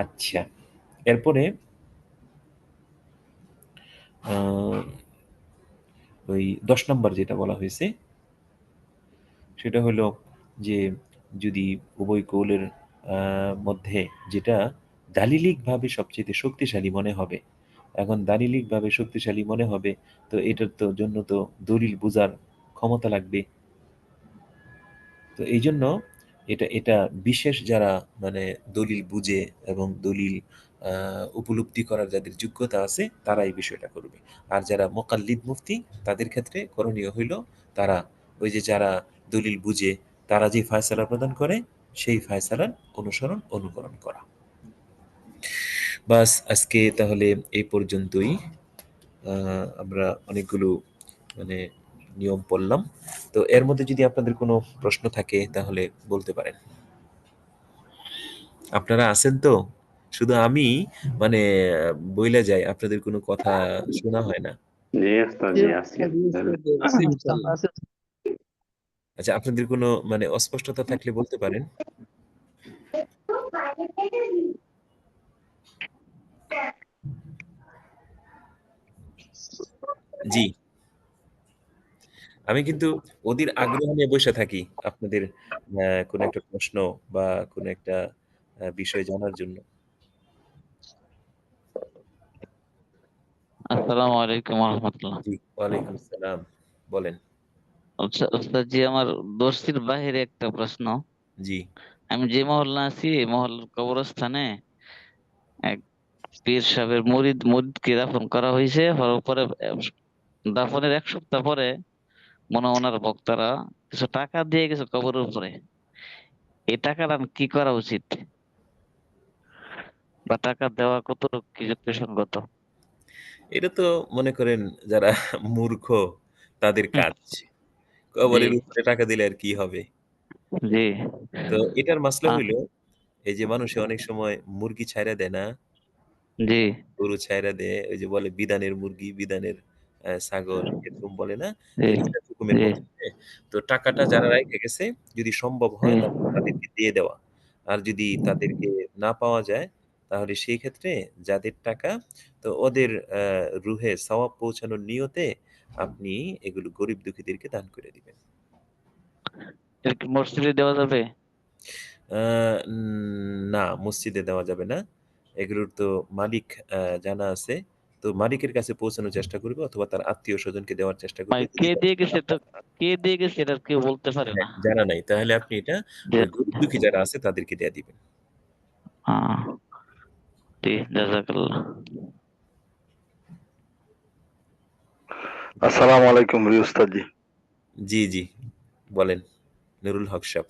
আচ্ছা, এরপরে আ ওই ১০ নাম্বার যেটা বলা হয়েছে সেটা হলো যে যদি উভয় কৌলের মধ্যে যেটা দালিলিকভাবে সবচেয়ে শক্তিশালী মনে হবে। এখন দালিলিকভাবে শক্তিশালী মনে হবে তো এটার তো জন্য তো দলিল বুঝার ক্ষমতা লাগবে। তো এইজন্য এটা এটা বিশেষ যারা মানে দলিল বুঝে এবং দলিল উপলব্ধি করার যাদের যোগ্যতা আছে তারা এই বিষয়টা করবে। আর যারা মুকাল্লিদ মুফতি তাদের ক্ষেত্রে করণীয় হইল তারা ওই যে যারা দলিল বুঝে তারা যে ফায়সালা প্রদান করে সেই ফায়সালার অনুকরণ করা। বাস আজকে তাহলে এই পর্যন্তই। আমরা অনেকগুলো মানে নিয়ম পড়লাম। তো এর মধ্যে যদি আপনাদের কোনো প্রশ্ন থাকে তাহলে বলতে পারেন। আপনারা আছেন তো? শুধু আমি মানে বইলা যাই, আপনাদের কোনো কথা শোনা হয় না। জি ওস্তাদ, জি আছি আছি ইনশাআল্লাহ। আচ্ছা, আপনাদের কোনো মানে অস্পষ্টতা থাকলে বলতে পারেন। জি, আমি কিন্তু অধীর আগ্রহ নিয়ে বসে থাকি আপনাদের কোনো একটা প্রশ্ন বা কোনো একটা বিষয় জানার জন্য। আসসালামু আলাইকুম রহমতুল্লাহ। জি, ওয়ালাইকুম আসসালাম। বলেন। আচ্ছা ওস্তাদ জি, আমার দর্শির বাহিরে একটা প্রশ্ন। জি, আমি যে মহল্লা আছি এই মহল্লার কবরস্থানে এক পীর সাহেবের মুরিদকে দাফন করা হয়েছে। হওয়ার পরে দাফনের 1 সপ্তাহ পরে মনে হয় ওনার ভক্তরা কিছু টাকা দিয়ে গেছে কবরের উপরে। এই টাকাটা কি করা উচিত, বা টাকা দেওয়া কতটুকু কি যুক্তিসঙ্গত? এটা তো মনে করেন যারা মূর্খ তাদের হুম, কাজ। জি, কবরের উপরে টাকা দিলে আর কি হবে? জি, তো এটার মাসলা আহ, হইলো, এই যে মানুষে অনেক সময় মুরগি ছাইড়া দেয় না? জি, গরু ছাইড়া দেয়, ওই যে বলে বিধানের মুরগি, বিধানের ছাগল এরকম বলে না? জি, তো এটা হুকুমের জি, মধ্যে। তো টাকাটা যারা রাইখা গেছে যদি সম্ভব জি। হয় তাহলে তাদেরকে দিয়ে দেওয়া। আর যদি তাদেরকে না পাওয়া যায় তাহলে সেই ক্ষেত্রে যাদের টাকা, তো ওদের রুহে সওয়াব পৌঁছানোর নিয়তে আপনি এগুলো গরিব দুঃখীদেরকে দান করে দিবেন। এটা কি মসজিদে দেওয়া যাবে? আ না, মসজিদে দেওয়া যাবে না। এগুলোর তো মালিক জানা আছে। তো মালিকের কাছে পৌঁছানোর চেষ্টা করবে অথবা তার আত্মীয়-স্বজনকে দেওয়ার চেষ্টা করবে মানে যদি কে দিয়ে গেছে এটা কেউ বলতে পারে হ্যাঁ, না। জানা নাই। তাহলে আপনি এটা যে ওই গরিব দুঃখী যারা আছে তাদেরকে দিয়ে দিবেন। আহ, জি, জাযাকাল্লাহ। আসসালামু আলাইকুম রিউস্তাদ জি। জি, জি। বলেন। নুরুল হক সাহেব।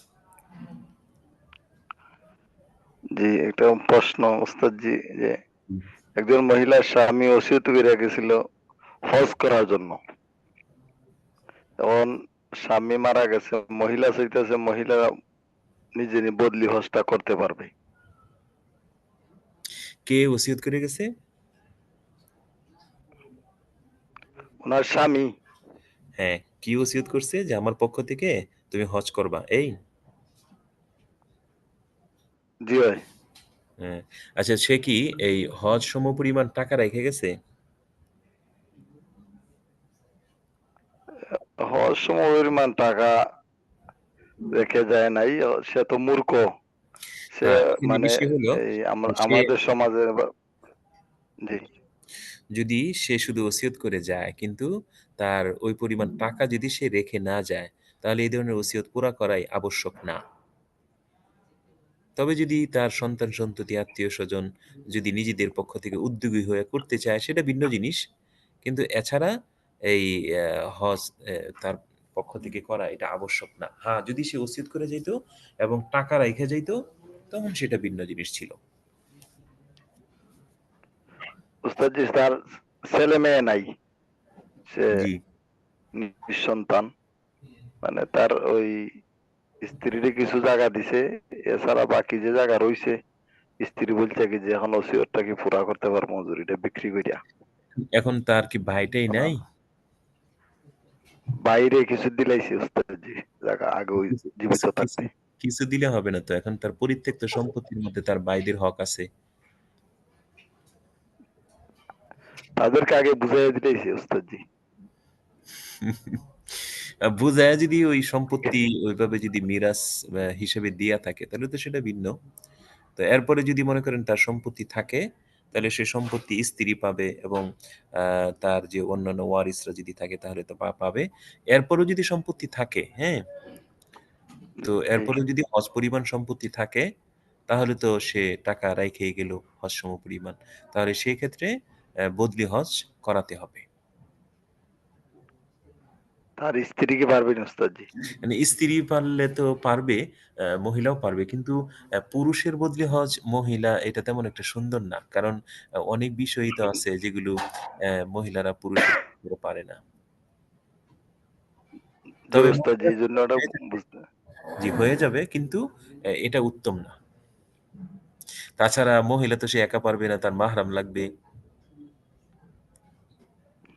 জি, একটা প্রশ্ন উস্তাদ জি, যে হুম। একজন মহিলার স্বামী ওসিয়ত করে গেছিল হজ করার জন্য। এখন স্বামী মারা গেছে, মহিলা চাইতেছে মহিলা নিজে বদলি হজটা করতে পারবে। কে ওসিয়ত করে গেছে? ওনার স্বামী। হ্যাঁ, কি ওসিয়ত করছে যে আমার পক্ষ থেকে তুমি হজ করবা এই? জি ভাই। হ্যাঁ। আচ্ছা, সে কি এই হজ সমপরিমাণ টাকা রেখে গেছে? হজ সমপরিমাণ টাকা রেখে যায় নাই, সে তো মূর্খ। সে হ্যাঁ, এখন মানে জিনিসই হলো এই সে আমাদের সমাজে জি। যদি সে শুধু ওসিয়ত করে যায় কিন্তু তার ওই পরিমাণ টাকা যদি সে রেখে না যায়, তাহলে এই ধরনের ওসিয়ত পুরা করাই আবশ্যক না। তবে যদি তার সন্তান-সন্ততি, আত্মীয়স্বজন যদি নিজেদের পক্ষ থেকে উদ্যোগী হয়ে করতে চায় সেটা ভিন্ন জিনিস। কিন্তু এছাড়া এই অ্যা হজ তার পক্ষ থেকে করা এটা আবশ্যক না। হ্যাঁ, যদি সে ওসিয়ত করে যাইত এবং টাকা রাইখা যাইত তখন সেটা ভিন্ন জিনিস ছিল। উস্তাদ জি, তার ছেলে মেয়ে নাই, সে জি। নিঃসন্তান। মানে তার ওই স্ত্রীরে কিছু জায়গা দিছে, এছাড়া বাকি যে জায়গা রইছে স্ত্রী বলছে কি যে এখন ওসিয়তটা কি পুরা করতে পারবো মজুরিটা বিক্রি কইরা। এখন তার কি ভাইটাই ওনার নাই? বাইরে কিছু দিলাইছে উস্তাদজি, জায়গা আগে ওই কিছু জীবিত কিছু কিছু থাকতে। কিছু দিলে হবে না তো। এখন তার পরিত্যক্ত সম্পত্তির মধ্যে তার ভাইদের হক আছে। তাদেরকে আগে বুঝাইয়া দিলাইছে উস্তাদজি। বুঝায়া যদি ওই সম্পত্তি ওইভাবে যদি মিরাস হিসেবে দিয়া থাকে তাহলে তো সেটা ভিন্ন। তো এরপরে যদি মনে করেন তার সম্পত্তি থাকে, তাহলে সে সম্পত্তি স্ত্রী পাবে এবং তার যে অন্যান্য ওয়ারিসরা যদি থাকে তাহলে তো পাবে। এরপরেও যদি সম্পত্তি থাকে, হ্যাঁ? তো জি। এরপরেও যদি হজ পরিমাণ সম্পত্তি থাকে, তাহলে তো সে টাকা রাইখাই গেল হজ সমপরিমাণ। তাহলে সেই ক্ষেত্রে বদলি হজ করাতে হবে। তার স্ত্রী কি পারবেন উস্তাদজি? মানে স্ত্রী পারলে তো পারবে, মহিলাও পারবে, কিন্তু পুরুষের বদলি হজ মহিলা এটা তেমন একটা সুন্দর না, কারণ অনেক বিষয়ই তো আছে যেগুলো মহিলারা পুরুষের ক্ষেত্রে পারে না। জি তবে উস্তাদজি, এই জন্য ওটা হয়ে যাবে, বুঝতে জি হয়ে যাবে, কিন্তু এটা উত্তম না। তাছাড়া মহিলা তো সে একা পারবে না, তার মাহরাম লাগবে।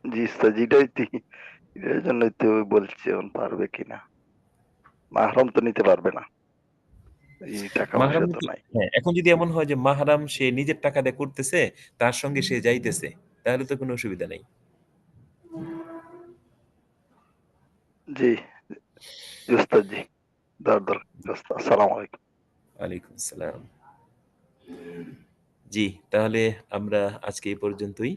জি উস্তাদজি, এটার জন্যই তো বলছি এখন পারবে কিনা। মাহরম তো নিতে পারবে না, এই টাকা মাহরাম পয়সা তো নিতে, নাই। হ্যাঁ, এখন যদি এমন হয় যে মাহরাম সে নিজের টাকা দিয়ে করতেছে, তার সঙ্গে সে যাইতেছে, তাহলে তো কোনো অসুবিধা নেই। জি জি উস্তাদজি, আসসালামু আলাইকুম। ওয়ালাইকুম আসসালাম। জি, তাহলে আমরা আজকে এই পর্যন্তই।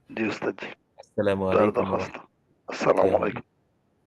জি উস্তাদজি, আসসালামু আলাইকুম ওয়া দরখাস্ত। রাহমাতুল্লাহি আসসালামু ওয়া আলাইকুম।